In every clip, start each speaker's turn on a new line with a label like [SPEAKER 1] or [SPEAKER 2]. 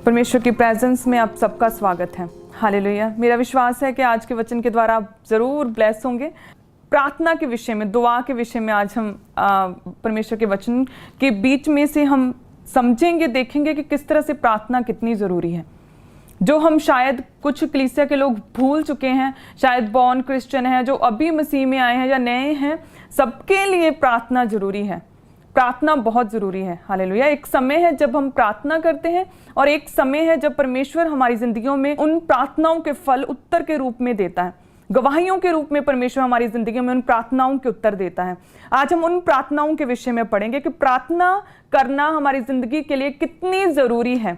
[SPEAKER 1] परमेश्वर की प्रेजेंस में आप सबका स्वागत है। हालेलुया। मेरा विश्वास है कि आज के वचन के द्वारा आप ज़रूर ब्लेस होंगे। प्रार्थना के विषय में, दुआ के विषय में आज हम परमेश्वर के वचन के बीच में से हम समझेंगे, देखेंगे कि किस तरह से प्रार्थना कितनी ज़रूरी है, जो हम शायद कुछ कलीसिया के लोग भूल चुके हैं, शायद बॉर्न क्रिश्चियन हैं, जो अभी मसीह में आए हैं या नए हैं, सबके लिए प्रार्थना ज़रूरी है। प्रार्थना बहुत ज़रूरी है। हालेलुया। एक समय है जब हम प्रार्थना करते हैं और एक समय है जब परमेश्वर हमारी ज़िंदगियों में उन प्रार्थनाओं के फल उत्तर के रूप में देता है। गवाहियों के रूप में परमेश्वर हमारी ज़िंदगी में उन प्रार्थनाओं के उत्तर देता है। आज हम उन प्रार्थनाओं के विषय में पढ़ेंगे कि प्रार्थना करना हमारी ज़िंदगी के लिए कितनी ज़रूरी है।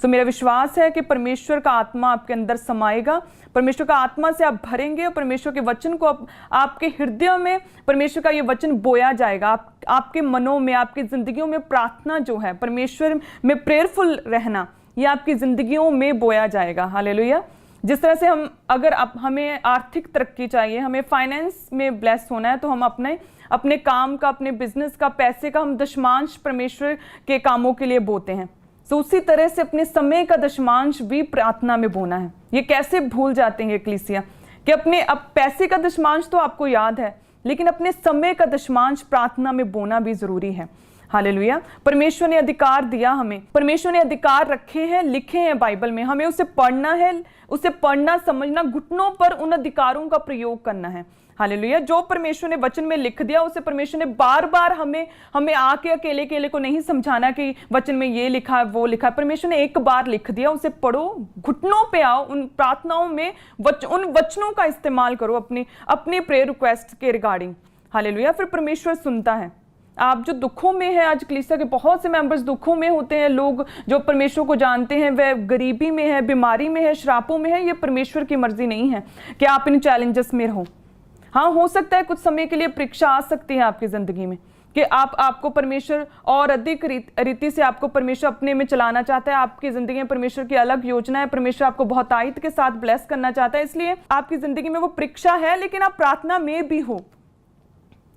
[SPEAKER 1] तो मेरा विश्वास है कि परमेश्वर का आत्मा आपके अंदर समाएगा, परमेश्वर का आत्मा से आप भरेंगे और परमेश्वर के वचन को आपके हृदय में परमेश्वर का ये वचन बोया जाएगा। आपके मनों में, आपकी ज़िंदगियों में प्रार्थना जो है, परमेश्वर में प्रेयरफुल रहना, ये आपकी ज़िंदगियों में बोया जाएगा। हालेलुया। जिस तरह से अगर हमें आर्थिक तरक्की चाहिए, हमें फाइनेंस में ब्लेस होना है, तो हम अपने काम का, अपने बिजनेस का, पैसे का हम दशमांश परमेश्वर के कामों के लिए बोते हैं। तो उसी तरह से अपने समय का दशमांश भी प्रार्थना में बोना है। ये कैसे भूल जाते हैं कलीसिया कि अब पैसे का दशमांश तो आपको याद है, लेकिन अपने समय का दशमांश प्रार्थना में बोना भी जरूरी है। हालेलुया। परमेश्वर ने अधिकार दिया हमें, परमेश्वर ने अधिकार रखे हैं, लिखे हैं बाइबल में। हमें उसे पढ़ना है, उसे पढ़ना, समझना, घुटनों पर उन अधिकारों का प्रयोग करना है। हालेलुया। जो परमेश्वर ने वचन में लिख दिया, उसे परमेश्वर ने बार बार हमें आके अकेले को नहीं समझाना कि वचन में ये लिखा है, वो लिखा है। परमेश्वर ने एक बार लिख दिया, उसे पढ़ो, घुटनों पे आओ, उन प्रार्थनाओं में उन वचनों का इस्तेमाल करो अपनी प्रेयर रिक्वेस्ट के रिगार्डिंग। हालेलुया। फिर परमेश्वर सुनता है। आप जो दुखों में है, आज कलीसिया के बहुत से मेंबर्स दुखों में होते हैं, लोग जो परमेश्वर को जानते हैं वह गरीबी में है, बीमारी में है, श्रापों में है। ये परमेश्वर की मर्जी नहीं है कि आप इन चैलेंजेस में रहो। हाँ, हो सकता है कुछ समय के लिए परीक्षा आ सकती है आपकी ज़िंदगी में कि आपको परमेश्वर और अधिक रीति से आपको परमेश्वर अपने में चलाना चाहता है। आपकी ज़िंदगी में परमेश्वर की अलग योजना है, परमेश्वर आपको बहुत आयत के साथ ब्लेस करना चाहता है, इसलिए आपकी ज़िंदगी में वो परीक्षा है, लेकिन आप प्रार्थना में भी हो।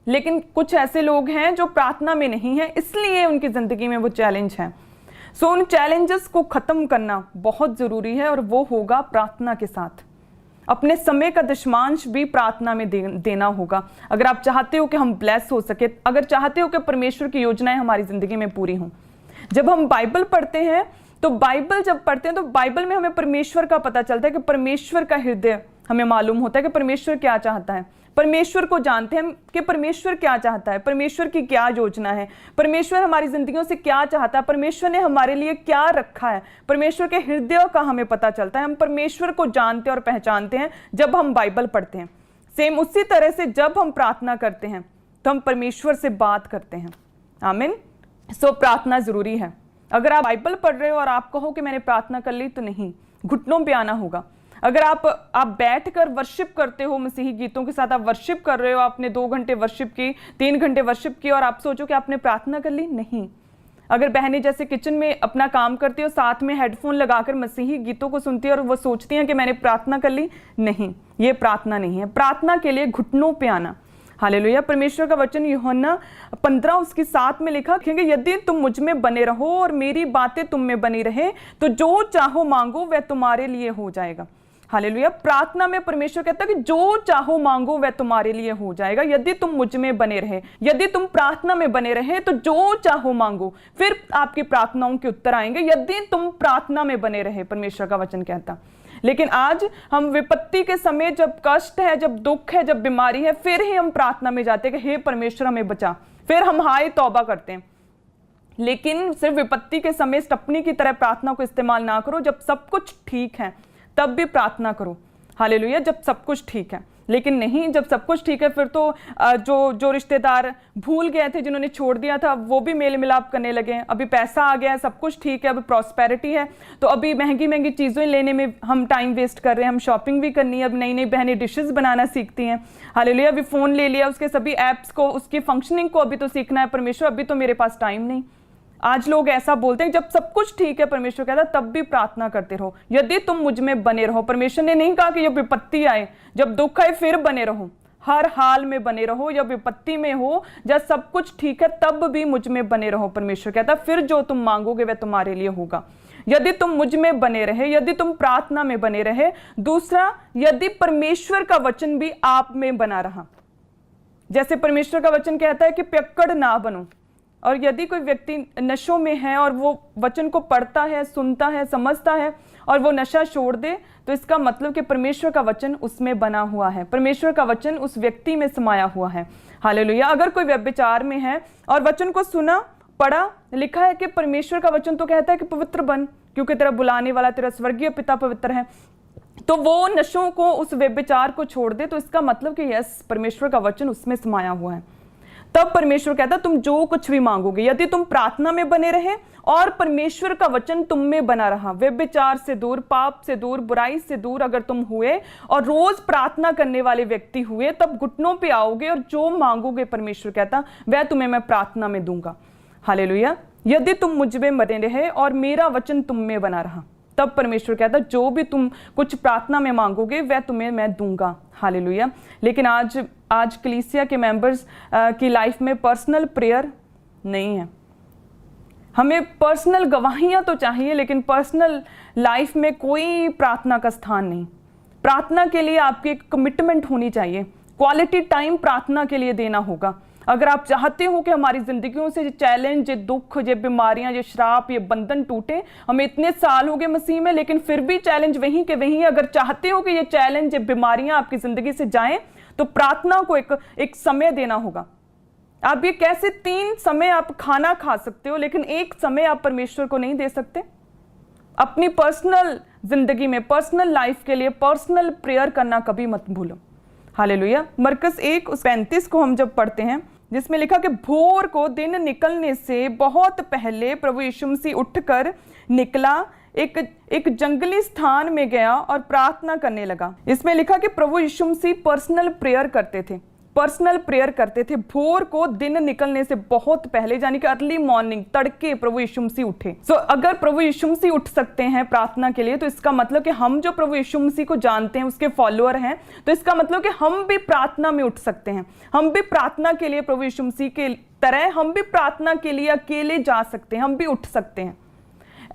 [SPEAKER 1] लेकिन कुछ ऐसे लोग हैं जो प्रार्थना में नहीं है, इसलिए उनकी ज़िंदगी में वो चैलेंज है। सो उन चैलेंजेस को ख़त्म करना बहुत ज़रूरी है और वो होगा प्रार्थना के साथ। अपने समय का दशमांश भी प्रार्थना में देना होगा। अगर आप चाहते हो कि हम ब्लेस हो सके, अगर चाहते हो कि परमेश्वर की योजनाएं हमारी ज़िंदगी में पूरी हों। जब हम बाइबल पढ़ते हैं तो बाइबल में हमें परमेश्वर का पता चलता है कि परमेश्वर का हृदय हमें मालूम होता है कि परमेश्वर क्या चाहता है। परमेश्वर को जानते हैं कि परमेश्वर क्या चाहता है, परमेश्वर की क्या योजना है, परमेश्वर हमारी जिंदगियों से क्या चाहता है, परमेश्वर ने हमारे लिए क्या रखा है। परमेश्वर के हृदय का हमें पता चलता है। हम परमेश्वर को जानते और पहचानते हैं जब हम बाइबल पढ़ते हैं। सेम उसी तरह से जब हम प्रार्थना करते हैं तो हम परमेश्वर से बात करते हैं। आमीन। सो प्रार्थना जरूरी है। अगर आप बाइबल पढ़ रहे हो और आप कहो कि मैंने प्रार्थना कर ली, तो नहीं, घुटनों पे आना होगा। अगर आप बैठकर वर्शिप करते हो, मसीही गीतों के साथ आप वर्शिप कर रहे हो, आपने 2 घंटे वर्शिप की, 3 घंटे वर्शिप की, और आप सोचो कि आपने प्रार्थना कर ली, नहीं। अगर बहनें जैसे किचन में अपना काम करती हो, साथ में हेडफोन लगाकर मसीही गीतों को सुनती है और वो सोचती हैं कि मैंने प्रार्थना कर ली, नहीं, ये प्रार्थना नहीं है। प्रार्थना के लिए घुटनों पे आना। हालेलुया। परमेश्वर का वचन यूहन्ना 15:7 में लिखा कि यदि तुम मुझ में बने रहो और मेरी बातें तुम में बनी रहे, तो जो चाहो मांगो वह तुम्हारे लिए हो जाएगा। हालेलुया। प्रार्थना में परमेश्वर कहता है कि जो चाहो मांगो वह तुम्हारे लिए हो जाएगा, यदि तुम मुझ में बने रहे, यदि तुम प्रार्थना में बने रहे, तो जो चाहो मांगो, फिर आपकी प्रार्थनाओं के उत्तर आएंगे, यदि तुम प्रार्थना में बने रहे, परमेश्वर का वचन कहता। लेकिन आज हम विपत्ति के समय, जब कष्ट है, जब दुख है, जब बीमारी है, फिर ही हम प्रार्थना में जाते हैं कि हे परमेश्वर हमें बचा, फिर हम हाय तौबा करते हैं। लेकिन सिर्फ विपत्ति के समय स्टपनी की तरह प्रार्थना को इस्तेमाल ना करो। जब सब कुछ ठीक है तब भी प्रार्थना करो। हालेलुया। जब सब कुछ ठीक है, लेकिन नहीं, जब सब कुछ ठीक है फिर तो जो रिश्तेदार भूल गए थे, जिन्होंने छोड़ दिया था, वो भी मेल मिलाप करने लगे। अभी पैसा आ गया है, सब कुछ ठीक है, अभी प्रॉस्पेरिटी है, तो अभी महंगी महंगी चीज़ें लेने में हम टाइम वेस्ट कर रहे हैं। हम शॉपिंग भी करनी है, अब नई नई बहनें डिशेस बनाना सीखती हैं। हालेलुया। अभी फ़ोन ले लिया, उसके सभी ऐप्स को, उसकी फंक्शनिंग को अभी तो सीखना है। परमेश्वर अभी तो मेरे पास टाइम नहीं। आज लोग ऐसा बोलते हैं। जब सब कुछ ठीक है, परमेश्वर कहता है तब भी प्रार्थना करते रहो, यदि तुम मुझ में बने रहो। परमेश्वर ने नहीं कहा कि जब विपत्ति आए, जब दुख आए फिर बने रहो। हर हाल में बने रहो, या विपत्ति में हो, जब सब कुछ ठीक है तब भी मुझ में बने रहो। परमेश्वर कहता फिर जो तुम मांगोगे वह तुम्हारे लिए होगा। यदि तुम मुझ में बने रहे, यदि तुम प्रार्थना में बने रहे। दूसरा, यदि परमेश्वर का वचन भी आप में बना रहा। जैसे परमेश्वर का वचन कहता है कि पियक्कड़ ना बनो। और यदि कोई व्यक्ति नशों में है और वो वचन को पढ़ता है, सुनता है, समझता है और वो नशा छोड़ दे, तो इसका मतलब कि परमेश्वर का वचन उसमें बना हुआ है, परमेश्वर का वचन उस व्यक्ति में समाया हुआ है। हालेलुया। अगर कोई व्यभिचार में है और वचन को सुना, पढ़ा, लिखा है कि परमेश्वर का वचन तो कहता है कि पवित्र बन क्योंकि तेरा बुलाने वाला तेरा स्वर्गीय पिता पवित्र है, तो वो नशों को, उस व्यभिचार को छोड़ दे, तो इसका मतलब कि यस, परमेश्वर का वचन उसमें समाया हुआ है। तब परमेश्वर कहता तुम जो कुछ भी मांगोगे, यदि तुम प्रार्थना में बने रहे और परमेश्वर का वचन तुम में बना रहा, व्यभिचार से दूर, पाप से दूर, बुराई से दूर अगर तुम हुए और रोज प्रार्थना करने वाले व्यक्ति हुए, तब घुटनों पे आओगे और जो मांगोगे परमेश्वर कहता वह तुम्हें मैं प्रार्थना में दूंगा। हालेलुया। यदि तुम मुझ में बने रहे और मेरा वचन तुम में बना रहा, तब परमेश्वर कहता जो भी तुम कुछ प्रार्थना में मांगोगे वह तुम्हें मैं दूंगा। हालेलुया। लेकिन आज कलीसिया के मेंबर्स की लाइफ में पर्सनल प्रेयर नहीं है। हमें पर्सनल गवाहियां तो चाहिए, लेकिन पर्सनल लाइफ में कोई प्रार्थना का स्थान नहीं। प्रार्थना के लिए आपकी एक कमिटमेंट होनी चाहिए, क्वालिटी टाइम प्रार्थना के लिए देना होगा। अगर आप चाहते हो कि हमारी जिंदगियों से ये चैलेंज, ये दुख, ये बीमारियां, ये श्राप, ये बंधन टूटे, हमें इतने साल हो गए मसीह में लेकिन फिर भी चैलेंज वहीं के वहीं, अगर चाहते हो कि ये चैलेंज, ये बीमारियां आपकी जिंदगी से जाएं, तो प्रार्थना को एक समय देना होगा। आप ये कैसे 3 समय आप खाना खा सकते हो लेकिन एक समय आप परमेश्वर को नहीं दे सकते? अपनी पर्सनल जिंदगी में, पर्सनल लाइफ के लिए पर्सनल प्रेयर करना कभी मत भूलो। हालेलुया। मरकस 1:35 को हम जब पढ़ते हैं, जिसमें लिखा कि भोर को दिन निकलने से बहुत पहले प्रभु यीशु मसीह उठकर निकला, एक जंगली स्थान में गया और प्रार्थना करने लगा। इसमें लिखा कि प्रभु यीशु मसीह पर्सनल प्रेयर करते थे, पर्सनल प्रेयर करते थे। भोर को दिन निकलने से बहुत पहले, यानी कि अर्ली मॉर्निंग, तड़के प्रभु यीशु मसीह उठे। अगर प्रभु यीशु मसीह उठ सकते हैं प्रार्थना के लिए, तो इसका मतलब कि हम जो प्रभु यीशु मसीह को जानते हैं, उसके फॉलोअर हैं, तो इसका मतलब कि हम भी प्रार्थना में उठ सकते हैं। हम भी प्रार्थना के लिए प्रभु यीशु मसीह के तरह हम भी प्रार्थना के लिए अकेले जा सकते हैं, हम भी उठ सकते हैं।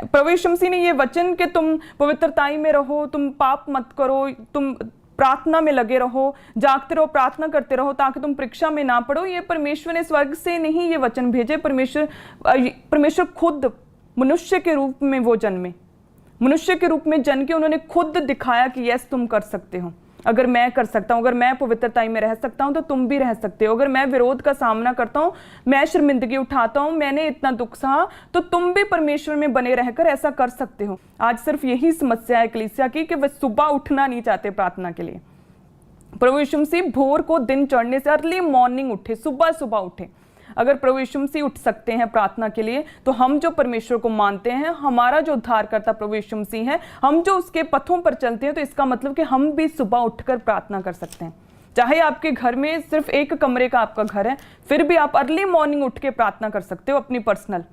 [SPEAKER 1] प्रभु यीशु मसीह ने ये वचन कि तुम पवित्रताई में रहो, तुम पाप मत करो, तुम प्रार्थना में लगे रहो, जागते रहो, प्रार्थना करते रहो ताकि तुम परीक्षा में ना पड़ो, ये परमेश्वर ने स्वर्ग से नहीं ये वचन भेजे। परमेश्वर खुद मनुष्य के रूप में वो जन्मे, मनुष्य के रूप में जन्म के उन्होंने खुद दिखाया कि यस, तुम कर सकते हो। अगर मैं कर सकता हूं, अगर मैं पवित्रताई में रह सकता हूं, तो तुम भी रह सकते हो। अगर मैं विरोध का सामना करता हूं, मैं शर्मिंदगी उठाता हूं, मैंने इतना दुख सहा, तो तुम भी परमेश्वर में बने रहकर ऐसा कर सकते हो। आज सिर्फ यही समस्या है कलीसिया की कि वे सुबह उठना नहीं चाहते प्रार्थना के लिए। प्रभु यीशु मसीह भोर को दिन चढ़ने से अर्ली मॉर्निंग उठे, सुबह सुबह उठे। अगर प्रभु यीशु मसीह उठ सकते हैं प्रार्थना के लिए, तो हम जो परमेश्वर को मानते हैं, हमारा जो उद्धारकर्ता प्रभु यीशु मसीह है, हम जो उसके पथों पर चलते हैं, तो इसका मतलब कि हम भी सुबह उठकर प्रार्थना कर सकते हैं। चाहे आपके घर में सिर्फ 1 कमरे का आपका घर है, फिर भी आप अर्ली मॉर्निंग उठ के प्रार्थना कर सकते हो अपनी पर्सनल,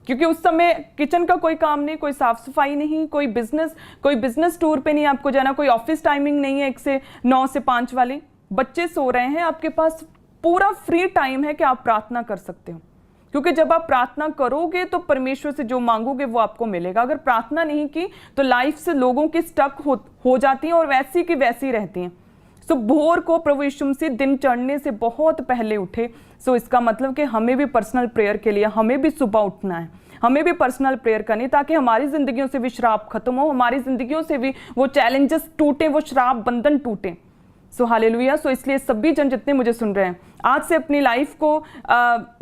[SPEAKER 1] क्योंकि उस समय किचन का कोई काम नहीं, कोई साफ सफाई नहीं, कोई बिजनेस टूर पे नहीं आपको जाना, कोई ऑफिस टाइमिंग नहीं है 1 से 9 से 5 वाली, बच्चे सो रहे हैं, आपके पास पूरा फ्री टाइम है कि आप प्रार्थना कर सकते हो। क्योंकि जब आप प्रार्थना करोगे तो परमेश्वर से जो मांगोगे वो आपको मिलेगा। अगर प्रार्थना नहीं की तो लाइफ से लोगों की स्टक हो जाती हैं और वैसी की वैसी रहती हैं। सो भोर को प्रभु यीशु मसीह दिन चढ़ने से बहुत पहले उठे। सो इसका मतलब कि हमें भी पर्सनल प्रेयर के लिए हमें भी सुबह उठना है, हमें भी पर्सनल प्रेयर करनी, ताकि हमारी जिंदगियों से भी श्राप खत्म हो, हमारी जिंदगियों से भी वो चैलेंजेस टूटे, वो श्राप बंधन टूटे। सो हालेलुया। सो इसलिए सभी जन जितने मुझे सुन रहे हैं, आज से अपनी लाइफ को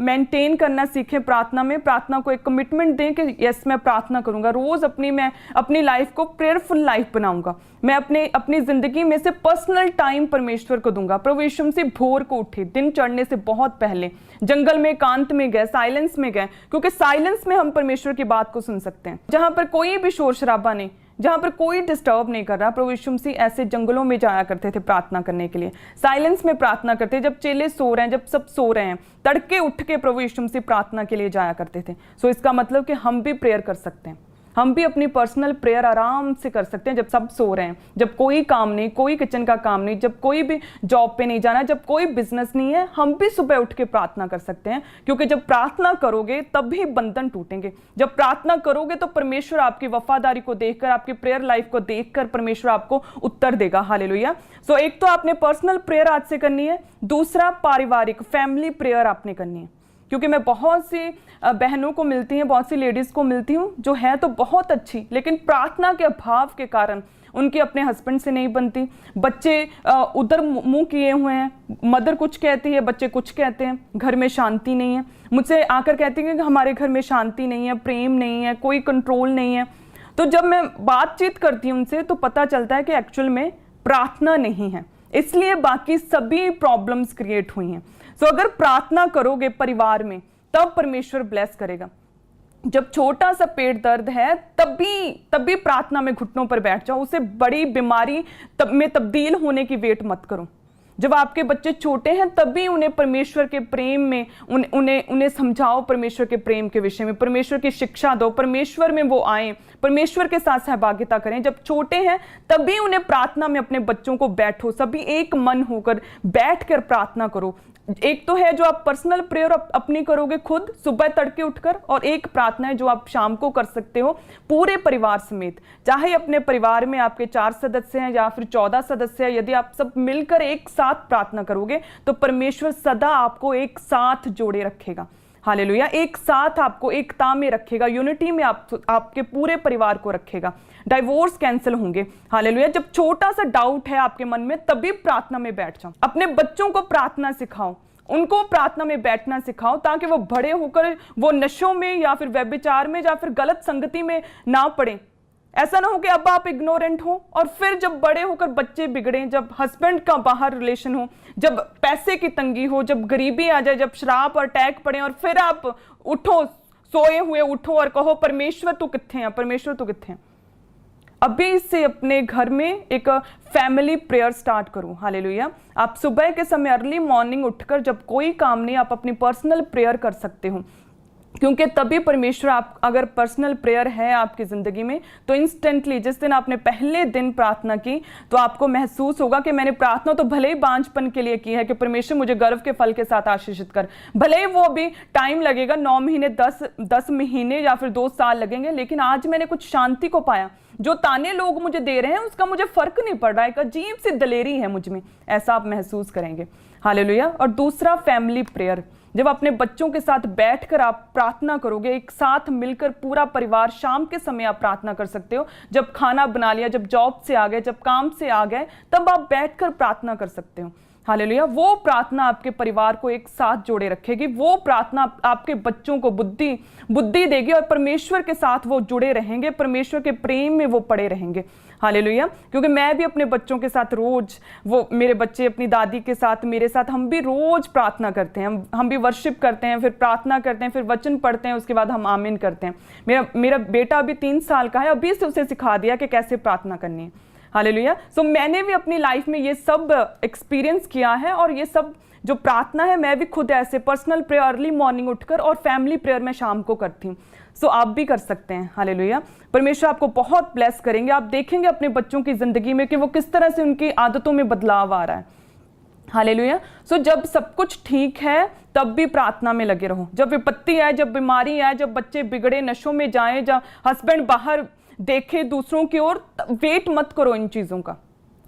[SPEAKER 1] मेंटेन करना सीखें प्रार्थना में। प्रार्थना को एक कमिटमेंट दें कि यस, मैं प्रार्थना करूंगा रोज, मैं अपनी लाइफ को प्रेयरफुल लाइफ बनाऊंगा, मैं अपनी जिंदगी में से पर्सनल टाइम परमेश्वर को दूंगा। प्रभु यीशु मसीह भोर को उठे, दिन चढ़ने से बहुत पहले जंगल में एकांत में गए, साइलेंस में गए, क्योंकि साइलेंस में हम परमेश्वर की बात को सुन सकते हैं, जहां पर कोई भी शोर शराबा नहीं, जहां पर कोई डिस्टर्ब नहीं कर रहा। प्रभु यीशु मसीह ऐसे जंगलों में जाया करते थे प्रार्थना करने के लिए, साइलेंस में प्रार्थना करते, जब चेले सो रहे हैं, जब सब सो रहे हैं, तड़के उठ के प्रभु यीशु मसीह प्रार्थना के लिए जाया करते थे। सो इसका मतलब कि हम भी प्रेयर कर सकते हैं, हम भी अपनी पर्सनल प्रेयर आराम से कर सकते हैं जब सब सो रहे हैं, जब कोई काम नहीं, कोई किचन का काम नहीं, जब कोई भी जॉब पे नहीं जाना, जब कोई बिजनेस नहीं है, हम भी सुबह उठ के प्रार्थना कर सकते हैं। क्योंकि जब प्रार्थना करोगे तभी बंधन टूटेंगे। जब प्रार्थना करोगे तो परमेश्वर आपकी वफादारी को देखकर, आपकी प्रेयर लाइफ को देखकर परमेश्वर आपको उत्तर देगा। हालेलुया। सो एक तो आपने पर्सनल प्रेयर आज से करनी है, दूसरा पारिवारिक फैमिली प्रेयर आपने करनी है। क्योंकि मैं बहुत सी बहनों को मिलती हैं, बहुत सी लेडीज़ को मिलती हूँ जो है तो बहुत अच्छी, लेकिन प्रार्थना के अभाव के कारण उनकी अपने हस्बैंड से नहीं बनती। बच्चे उधर मुंह किए हुए हैं, मदर कुछ कहती है, बच्चे कुछ कहते हैं, घर में शांति नहीं है। मुझसे आकर कहती हैं कि हमारे घर में शांति नहीं है, प्रेम नहीं है, कोई कंट्रोल नहीं है। तो जब मैं बातचीत करती हूँ उनसे तो पता चलता है कि एक्चुअल में प्रार्थना नहीं है, इसलिए बाकी सभी प्रॉब्लम्स क्रिएट हुई हैं। तो अगर प्रार्थना करोगे परिवार में तब परमेश्वर ब्लेस करेगा। जब छोटा सा पेट दर्द है तभी प्रार्थना में घुटनों पर बैठ जाओ, उसे बड़ी बीमारी में तब्दील होने की वेट मत करो। जब आपके बच्चे छोटे हैं तभी उन्हें परमेश्वर के प्रेम में उन्हें समझाओ, परमेश्वर के प्रेम के विषय में परमेश्वर की शिक्षा दो, परमेश्वर में वो आए, परमेश्वर के साथ सहभागिता करें। जब छोटे हैं तभी उन्हें प्रार्थना में अपने बच्चों को बैठो, सभी एक मन होकर बैठकर प्रार्थना करो। एक तो है जो आप पर्सनल प्रेयर अपनी करोगे खुद सुबह तड़के उठकर, और एक प्रार्थना है जो आप शाम को कर सकते हो पूरे परिवार समेत। चाहे अपने परिवार में आपके 4 सदस्य हैं या फिर 14 सदस्य हैं, यदि आप सब मिलकर एक साथ प्रार्थना करोगे तो परमेश्वर सदा आपको एक साथ जोड़े रखेगा। हालेलुया। एक साथ आपको एकता में रखेगा, यूनिटी में आपके पूरे परिवार को रखेगा। डाइवोर्स कैंसिल होंगे। हालेलुया। जब छोटा सा डाउट है आपके मन में तभी प्रार्थना में बैठ जाओ। अपने बच्चों को प्रार्थना सिखाओ, उनको प्रार्थना में बैठना सिखाओ, ताकि वो बड़े होकर वो नशों में या फिर व्यभिचार में या फिर गलत संगति में ना पड़े। ऐसा ना हो कि अब आप इग्नोरेंट हो और फिर जब बड़े होकर बच्चे बिगड़े, जब हस्बैंड का बाहर रिलेशन हो, जब पैसे की तंगी हो, जब गरीबी आ जाए, जब शराब और अटैक पड़े और फिर आप उठो, सोए हुए उठो और कहो परमेश्वर तू कित्थे है, परमेश्वर तू कित्थे है। अभी से अपने घर में एक फैमिली प्रेयर स्टार्ट करो। हालेलुया। आप सुबह के समय अर्ली मॉर्निंग उठकर जब कोई काम नहीं, आप अपनी पर्सनल प्रेयर कर सकते हो, क्योंकि तभी परमेश्वर, आप अगर पर्सनल प्रेयर है आपकी ज़िंदगी में तो इंस्टेंटली जिस दिन आपने पहले दिन प्रार्थना की तो आपको महसूस होगा कि मैंने प्रार्थना तो भले ही बांझपन के लिए की है कि परमेश्वर मुझे गर्व के फल के साथ आशीषित कर, भले ही वो अभी टाइम लगेगा, 9 महीने 10 महीने या फिर 2 साल लगेंगे, लेकिन आज मैंने कुछ शांति को पाया। जो ताने लोग मुझे दे रहे हैं उसका मुझे फर्क नहीं पड़ रहा है, एक अजीब सी दलेरी है मुझ में, ऐसा आप महसूस करेंगे। हालेलुया। और दूसरा फैमिली प्रेयर, जब अपने बच्चों के साथ बैठकर आप प्रार्थना करोगे, एक साथ मिलकर पूरा परिवार, शाम के समय आप प्रार्थना कर सकते हो। जब खाना बना लिया, जब जॉब से आ गए, जब काम से आ गए, तब आप बैठकर प्रार्थना कर सकते हो। हालेलुया। वो प्रार्थना आपके परिवार को एक साथ जोड़े रखेगी, वो प्रार्थना आपके बच्चों को बुद्धि देगी और परमेश्वर के साथ वो जुड़े रहेंगे, परमेश्वर के प्रेम में वो पड़े रहेंगे। हालेलुया। क्योंकि मैं भी अपने बच्चों के साथ रोज, वो मेरे बच्चे अपनी दादी के साथ, मेरे साथ, हम भी रोज प्रार्थना करते हैं, हम भी वर्शिप करते हैं, फिर प्रार्थना करते हैं, फिर वचन पढ़ते हैं, उसके बाद हम आमीन करते हैं। मेरा बेटा अभी 3 साल का है, अभी से उसे सिखा दिया कि कैसे प्रार्थना करनी है। हालेलुया। सो मैंने भी अपनी लाइफ में ये सब एक्सपीरियंस किया है, और ये सब जो प्रार्थना है मैं भी खुद ऐसे पर्सनल प्रेयर अर्ली मॉर्निंग उठकर और फैमिली प्रेयर मैं शाम को करती हूँ। सो आप भी कर सकते हैं। हालेलुया। परमेश्वर आपको बहुत ब्लेस करेंगे। आप देखेंगे अपने बच्चों की जिंदगी में कि वो किस तरह से उनकी आदतों में बदलाव आ रहा है। हालेलुया। सो जब सब कुछ ठीक है तब भी प्रार्थना में लगे रहो। जब विपत्ति आए, जब बीमारी आए, जब बच्चे बिगड़े, नशों में जाए, जब हस्बैंड बाहर देखे दूसरों की ओर, वेट मत करो इन चीजों का,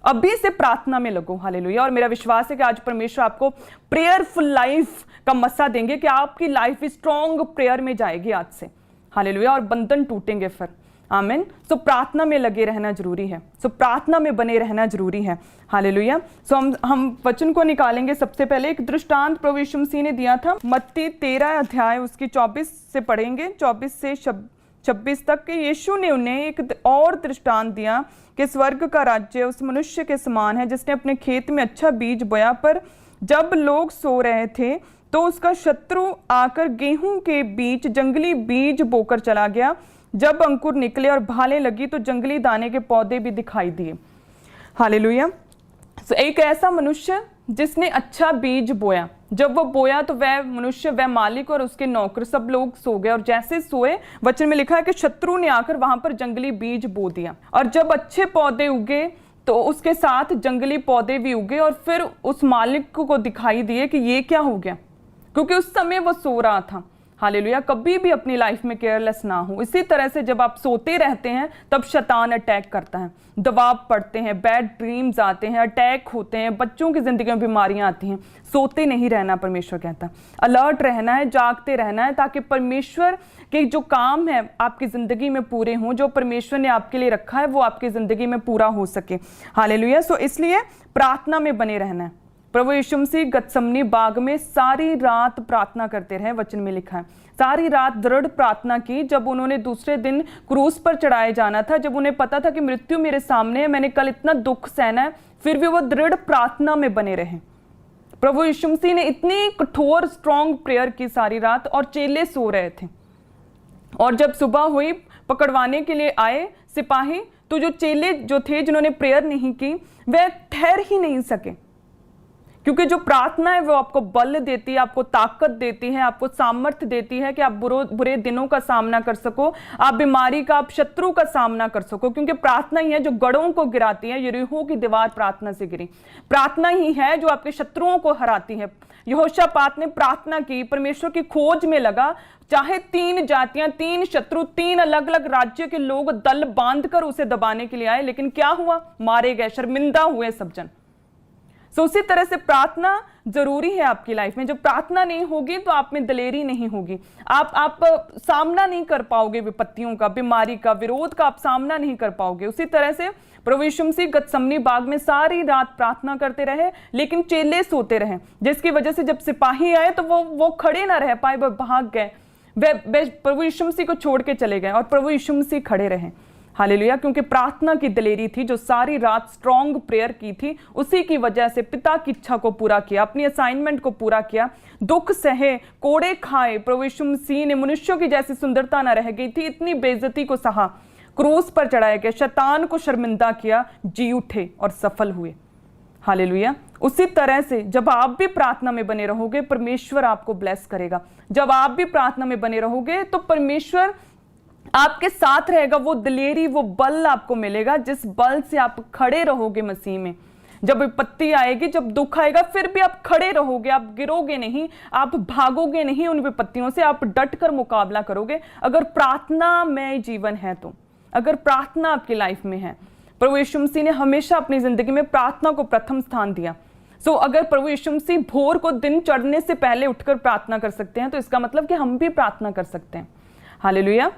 [SPEAKER 1] अभी से प्रार्थना में लगो। हालेलुया। और मेरा विश्वास है कि आज परमेश्वर आपको प्रेयरफुल लाइफ का मसा देंगे कि आपकी लाइफ स्ट्रॉन्ग प्रेयर में जाएगी आज से। हालेलुया। और बंधन टूटेंगे फिर। आमीन। सो प्रार्थना में लगे रहना जरूरी है, सो प्रार्थना में बने रहना जरूरी है। हालेलुया। सो हम वचन को निकालेंगे। सबसे पहले एक दृष्टांत प्रभु यीशु मसीह ने दिया था, मत्ती 13 अध्याय उसकी 24 से पढ़ेंगे, 24 से 26 तक के। यीशु ने उन्हें एक और दृष्टांत दिया कि स्वर्ग का राज्य उस मनुष्य के समान है जिसने अपने खेत में अच्छा बीज बोया, पर जब लोग सो रहे थे तो उसका शत्रु आकर गेहूं के बीच जंगली बीज बोकर चला गया। जब अंकुर निकले और भालें लगी तो जंगली दाने के पौधे भी दिखाई दिए। हालेलुया। एक ऐसा मनुष्य जिसने अच्छा बीज बोया, जब वो बोया तो वह मनुष्य, वह मालिक और उसके नौकर सब लोग सो गए, और जैसे सोए, वचन में लिखा है कि शत्रु ने आकर वहां पर जंगली बीज बो दिया, और जब अच्छे पौधे उगे तो उसके साथ जंगली पौधे भी उगे, और फिर उस मालिक को दिखाई दिए कि ये क्या हो गया, क्योंकि उस समय वो सो रहा था। हालेलुया। कभी भी अपनी लाइफ में केयरलेस ना हो। इसी तरह से जब आप सोते रहते हैं तब शैतान अटैक करता है, दबाव पड़ते हैं, बैड ड्रीम्स आते हैं, अटैक होते हैं, बच्चों की जिंदगी में बीमारियां आती हैं। सोते नहीं रहना, परमेश्वर कहता है, अलर्ट रहना है, जागते रहना है, ताकि परमेश्वर के जो काम है आपकी जिंदगी में पूरे हों, जो परमेश्वर ने आपके लिए रखा है वो आपकी जिंदगी में पूरा हो सके। हालेलुया। सो इसलिए प्रार्थना में बने रहना है। प्रभु यीशु मसीह गतसमनी बाग में सारी रात प्रार्थना करते रहे, वचन में लिखा है, सारी रात दृढ़ प्रार्थना की। जब उन्होंने दूसरे दिन क्रूस पर चढ़ाए जाना था, जब उन्हें पता था कि मृत्यु मेरे सामने है, मैंने कल इतना दुख सहना है, फिर भी वो दृढ़ प्रार्थना में बने रहे। प्रभु यीशु मसीह ने इतनी कठोर स्ट्रॉन्ग प्रेयर की सारी रात, और चेले सो रहे थे। और जब सुबह हुई, पकड़वाने के लिए आए सिपाही, तो जो चेले जो थे जिन्होंने प्रेयर नहीं की, वह ठहर ही नहीं सके, क्योंकि जो प्रार्थना है वो आपको बल देती है, आपको ताकत देती है, आपको सामर्थ्य देती है कि आप बुरे दिनों का सामना कर सको, आप बीमारी का, आप शत्रु का सामना कर सको, क्योंकि प्रार्थना ही है जो गढ़ों को गिराती है। यरीहो की दीवार प्रार्थना से गिरी। प्रार्थना ही है जो आपके शत्रुओं को हराती है। यहोशापात ने प्रार्थना की, परमेश्वर की खोज में लगा, चाहे 3 जातियां, 3 शत्रु, 3 अलग अलग राज्य के लोग दल बांधकर उसे दबाने के लिए आए, लेकिन क्या हुआ? मारे गए, शर्मिंदा हुए सब जन। तो उसी तरह से प्रार्थना जरूरी है आपकी लाइफ में। जब प्रार्थना नहीं होगी तो आप में दिलेरी नहीं होगी, आप सामना नहीं कर पाओगे विपत्तियों का, बीमारी का, विरोध का आप सामना नहीं कर पाओगे। उसी तरह से प्रभु यीशु मसीह गतसमनी बाग में सारी रात प्रार्थना करते रहे, लेकिन चेले सोते रहे, जिसकी वजह से जब सिपाही आए तो वो खड़े ना रह पाए, वह भाग गए, वे प्रभु यीशु मसीह को छोड़ के चले गए, और प्रभु यीशु मसीह खड़े रहे। हालेलुया। क्योंकि प्रार्थना की दिलेरी थी, जो सारी रात स्ट्रॉन्ग प्रेयर की थी, उसी की वजह से पिता की इच्छा को पूरा किया, अपनी असाइनमेंट को पूरा किया, दुख सहे, कोड़े खाए। प्रभु यीशु मसीह ने मनुष्यों की जैसी सुंदरता न रह गई थी, इतनी बेइज्जती को सहा, क्रूस पर चढ़ाया गया, शैतान को शर्मिंदा किया, जी उठे और सफल हुए। हालेलुया। उसी तरह से जब आप भी प्रार्थना में बने रहोगे, परमेश्वर आपको ब्लेस करेगा। जब आप भी प्रार्थना में बने रहोगे तो परमेश्वर आपके साथ रहेगा, वो दिलेरी, वो बल आपको मिलेगा, जिस बल से आप खड़े रहोगे मसीह में। जब विपत्ति आएगी, जब दुख आएगा, फिर भी आप खड़े रहोगे, आप गिरोगे नहीं, आप भागोगे नहीं उन विपत्तियों से, आप डट कर मुकाबला करोगे। अगर प्रार्थना में जीवन है तो, अगर प्रार्थना आपकी लाइफ में है, प्रभु यीशु मसीह ने हमेशा अपनी जिंदगी में प्रार्थना को प्रथम स्थान दिया। अगर प्रभु यीशु मसीह भोर को दिन चढ़ने से पहले उठकर प्रार्थना कर सकते हैं, तो इसका मतलब कि हम भी प्रार्थना कर सकते हैं। हालेलुया।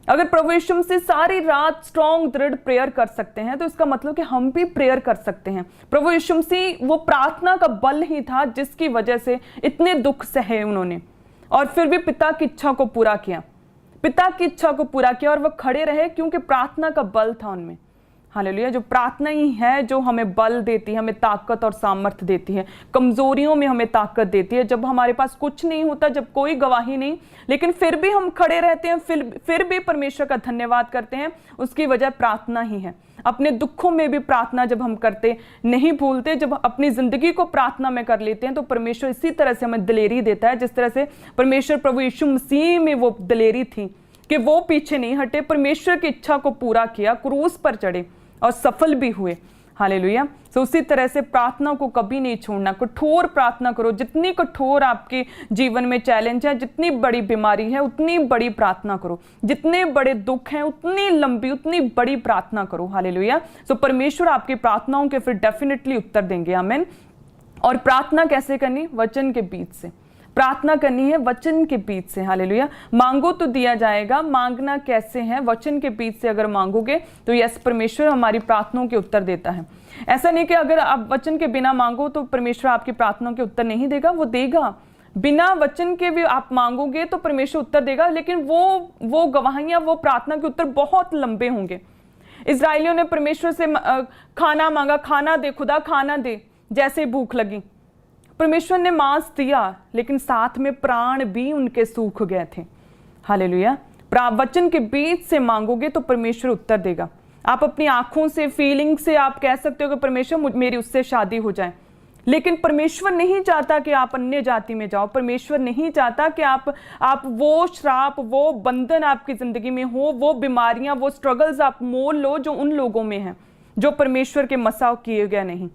[SPEAKER 1] अगर प्रभु यीशु मसीह सारी रात स्ट्रॉन्ग दृढ़ प्रेयर कर सकते हैं, तो इसका मतलब कि हम भी प्रेयर कर सकते हैं। प्रभु यीशु मसीह वो प्रार्थना का बल ही था जिसकी वजह से इतने दुख सहे उन्होंने, और फिर भी पिता की इच्छा को पूरा किया, पिता की इच्छा को पूरा किया, और वह खड़े रहे क्योंकि प्रार्थना का बल था उनमें। हालेलुया। जो प्रार्थना ही है जो हमें बल देती है, हमें ताकत और सामर्थ्य देती है, कमजोरियों में हमें ताकत देती है। जब हमारे पास कुछ नहीं होता, जब कोई गवाही नहीं, लेकिन फिर भी हम खड़े रहते हैं, फिर भी परमेश्वर का धन्यवाद करते हैं, उसकी वजह प्रार्थना ही है। अपने दुखों में भी प्रार्थना जब हम करते नहीं भूलते, जब अपनी जिंदगी को प्रार्थना में कर लेते हैं, तो परमेश्वर इसी तरह से हमें दिलेरी देता है, जिस तरह से परमेश्वर प्रभु यीशु मसीह में वो दिलेरी थी कि वो पीछे नहीं हटे, परमेश्वर की इच्छा को पूरा किया, क्रूस पर चढ़े और सफल भी हुए। हालेलुया। उसी तरह से प्रार्थना को कभी नहीं छोड़ना, कठोर प्रार्थना करो। जितनी कठोर आपके जीवन में चैलेंज है, जितनी बड़ी बीमारी है, उतनी बड़ी प्रार्थना करो। जितने बड़े दुख हैं, उतनी लंबी, उतनी बड़ी प्रार्थना करो। हालेलुया। परमेश्वर आपकी प्रार्थनाओं के फिर डेफिनेटली उत्तर देंगे। आमीन। और प्रार्थना कैसे करनी? वचन के बीच से प्रार्थना करनी है, वचन के बीच से। हालेलुया। मांगो तो दिया जाएगा। मांगना कैसे है? वचन के बीच से अगर मांगोगे तो यस, परमेश्वर हमारी प्रार्थनाओं के उत्तर देता है। ऐसा नहीं कि अगर आप वचन के बिना मांगो तो परमेश्वर आपकी प्रार्थनाओं के उत्तर नहीं देगा, वो देगा। बिना वचन के भी आप मांगोगे तो परमेश्वर उत्तर देगा, लेकिन वो गवाहियां, वो प्रार्थना के उत्तर बहुत लंबे होंगे। इजराइलियों ने परमेश्वर से खाना मांगा, खाना दे खुदा, खाना दे, जैसे भूख लगी। परमेश्वर ने मांस दिया, लेकिन साथ में प्राण भी उनके सूख गए थे। हालेलुया। वचन के बीच से मांगोगे तो परमेश्वर उत्तर देगा। आप अपनी आंखों से, फीलिंग से आप कह सकते हो कि परमेश्वर मेरी उससे शादी हो जाए, लेकिन परमेश्वर नहीं चाहता कि आप अन्य जाति में जाओ। परमेश्वर नहीं चाहता कि आप वो श्राप, वो बंधन आपकी जिंदगी में हो, वो बीमारियां, वो स्ट्रगल्स आप मोल लो जो उन लोगों में हैं जो परमेश्वर के मसाव किए गए नहीं।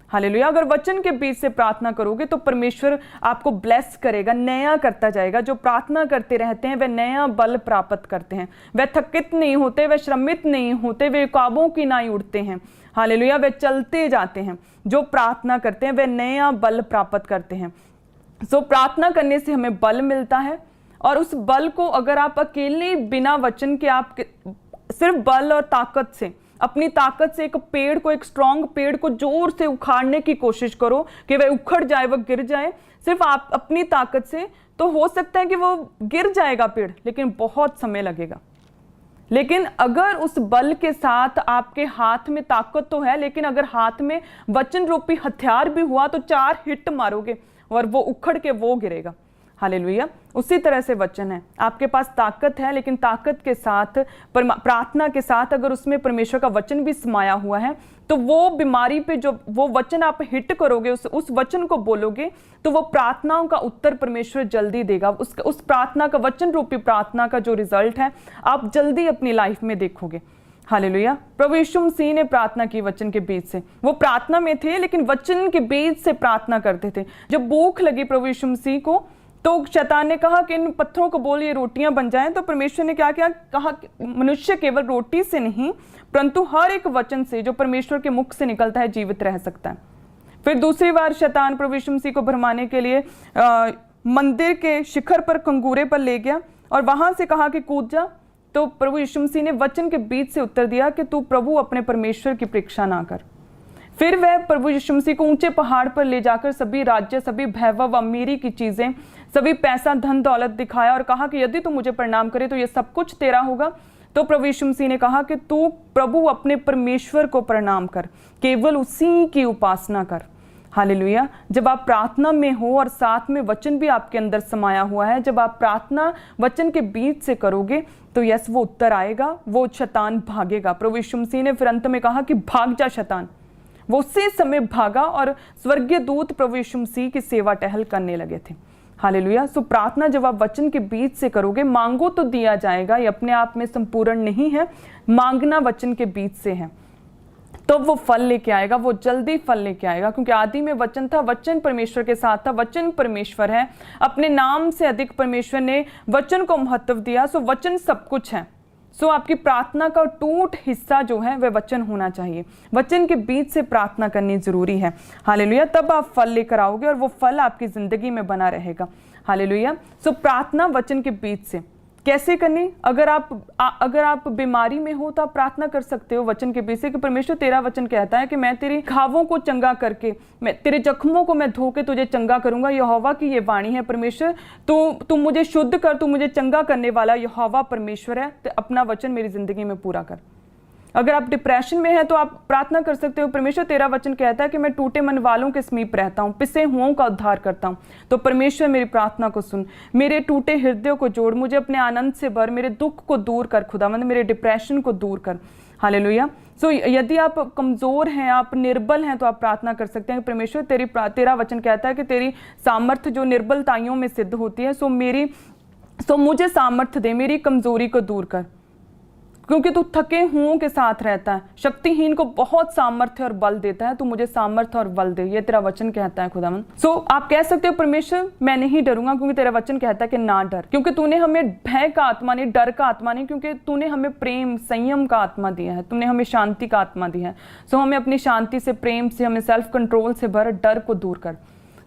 [SPEAKER 1] हालेलुया। अगर वचन के बीच से प्रार्थना करोगे तो परमेश्वर आपको ब्लेस करेगा, नया करता जाएगा। जो प्रार्थना करते रहते हैं वे नया बल प्राप्त करते हैं, वे थकित नहीं होते, वे श्रमित नहीं होते, वे काबों की नाई उड़ते हैं। हालेलुया। वे चलते जाते हैं। जो प्रार्थना करते हैं वे नया बल प्राप्त करते हैं। सो प्रार्थना करने से हमें बल मिलता है, और उस बल को अगर आप अकेले बिना वचन के, आप सिर्फ बल और ताकत से, अपनी ताकत से एक पेड़ को, एक स्ट्रांग पेड़ को जोर से उखाड़ने की कोशिश करो कि वह उखड़ जाए, वह गिर जाए, सिर्फ आप अपनी ताकत से, तो हो सकता है कि वो गिर जाएगा पेड़, लेकिन बहुत समय लगेगा। लेकिन अगर उस बल के साथ आपके हाथ में ताकत तो है, लेकिन अगर हाथ में वचन रूपी हथियार भी हुआ तो 4 हिट मारोगे और वो उखड़ के वो गिरेगा। हालेलुया। उसी तरह से वचन है, आपके पास ताकत है, लेकिन ताकत के साथ, प्रार्थना के साथ अगर उसमें परमेश्वर का वचन भी समाया हुआ है, तो वो बीमारी पे जो वो वचन आप हिट करोगे, उस वचन को बोलोगे, तो वो प्रार्थनाओं का उत्तर परमेश्वर जल्दी देगा। उस प्रार्थना का, वचन रूपी प्रार्थना का जो रिजल्ट है, आप जल्दी अपनी लाइफ में देखोगे। हालेलुया। प्रभु यीशु मसीह ने प्रार्थना की वचन के बीच से। वो प्रार्थना में थे लेकिन वचन के बीच से प्रार्थना करते थे। जब भूख लगी प्रभु यीशु मसीह को, तो शैतान ने कहा कि इन पत्थरों को बोल ये रोटियां बन जाएं। तो परमेश्वर ने क्या किया? कहा मनुष्य केवल रोटी से नहीं परंतु हर एक वचन से जो परमेश्वर के मुख से निकलता है जीवित रह सकता है। फिर दूसरी बार शैतान प्रभु यीशु मसीह को भरमाने के लिए मंदिर के शिखर पर, कंगूरे पर ले गया और वहां से कहा कि कूद जा। तो प्रभु यीशु मसीह ने वचन के बीच से उत्तर दिया कि तू प्रभु अपने परमेश्वर की परीक्षा ना कर। फिर वह प्रभु यीशु मसीह को ऊंचे पहाड़ पर ले जाकर सभी राज्य, सभी वैभव, अमीरी की चीजें, सभी पैसा, धन दौलत दिखाया और कहा कि यदि तू मुझे प्रणाम करे तो ये सब कुछ तेरा होगा। तो प्रभु यीशु मसीह ने कहा कि तू प्रभु अपने परमेश्वर को प्रणाम कर, केवल उसी की उपासना कर। हालेलुया। जब आप प्रार्थना में हो और साथ में वचन भी आपके अंदर समाया हुआ है, जब आप प्रार्थना वचन के बीच से करोगे तो यस वो उत्तर आएगा, वो शैतान भागेगा। प्रभु यीशु मसीह ने फिर अंत में कहा कि भाग जा शैतान। वो उसी समय भागा और स्वर्गीय दूत प्रभु यीशु मसीह की सेवा टहल करने लगे थे। हालेलुया। सो प्रार्थना जब आप वचन के बीच से करोगे, मांगो तो दिया जाएगा, ये अपने आप में संपूर्ण नहीं है, मांगना वचन के बीच से है, तो वो फल लेके आएगा, वो जल्दी फल लेके आएगा। क्योंकि आदि में वचन था, वचन परमेश्वर के साथ था, वचन परमेश्वर है। अपने नाम से अधिक परमेश्वर ने वचन को महत्व दिया। सो वचन सब कुछ है। सो आपकी प्रार्थना का टूट हिस्सा जो है वह वचन होना चाहिए। वचन के बीच से प्रार्थना करनी जरूरी है। हालेलुया। तब आप फल लेकर आओगे और वो फल आपकी जिंदगी में बना रहेगा। हालेलुया। सो प्रार्थना वचन के बीच से कैसे करनी? अगर आप बीमारी में हो तो आप प्रार्थना कर सकते हो वचन के बीच से कि परमेश्वर तेरा वचन कहता है कि मैं तेरी घावों को चंगा करके, मैं तेरे जख्मों को मैं धो के तुझे चंगा करूंगा। यहोवा की ये वाणी है। परमेश्वर तू मुझे शुद्ध कर, तू मुझे चंगा करने वाला यहोवा परमेश्वर है। तो अपना वचन मेरी जिंदगी में पूरा कर। अगर आप डिप्रेशन में हैं तो आप प्रार्थना कर सकते हो, परमेश्वर तेरा वचन कहता है कि मैं टूटे मन वालों के समीप रहता हूँ, पिसे हुओं का उद्धार करता हूँ। तो परमेश्वर मेरी प्रार्थना को सुन, मेरे टूटे हृदय को जोड़, मुझे अपने आनंद से भर, मेरे दुख को दूर कर खुदावंद, मेरे डिप्रेशन को दूर कर। हालेलुया। सो यदि आप कमज़ोर हैं, आप निर्बल हैं, तो आप प्रार्थना कर सकते हैं परमेश्वर तेरा वचन कहता है कि तेरी सामर्थ्य जो निर्बलताइयों में सिद्ध होती है, सो मुझे सामर्थ्य दे, मेरी कमज़ोरी को दूर कर, क्योंकि तू थके हुओं के साथ रहता है, शक्तिहीन को बहुत सामर्थ्य और बल देता है। तू मुझे सामर्थ्य और बल दे, ये तेरा वचन कहता है खुदावंद। सो आप कह सकते हो परमेश्वर मैं नहीं डरूंगा, क्योंकि तेरा वचन कहता है कि ना डर, क्योंकि तूने हमें भय का आत्मा नहीं, डर का आत्मा नहीं, क्योंकि तूने हमें प्रेम, संयम का आत्मा दिया है, तूने हमें शांति का आत्मा दिया है। सो हमें अपनी शांति से, प्रेम से, हमें सेल्फ कंट्रोल से भर, डर को दूर कर।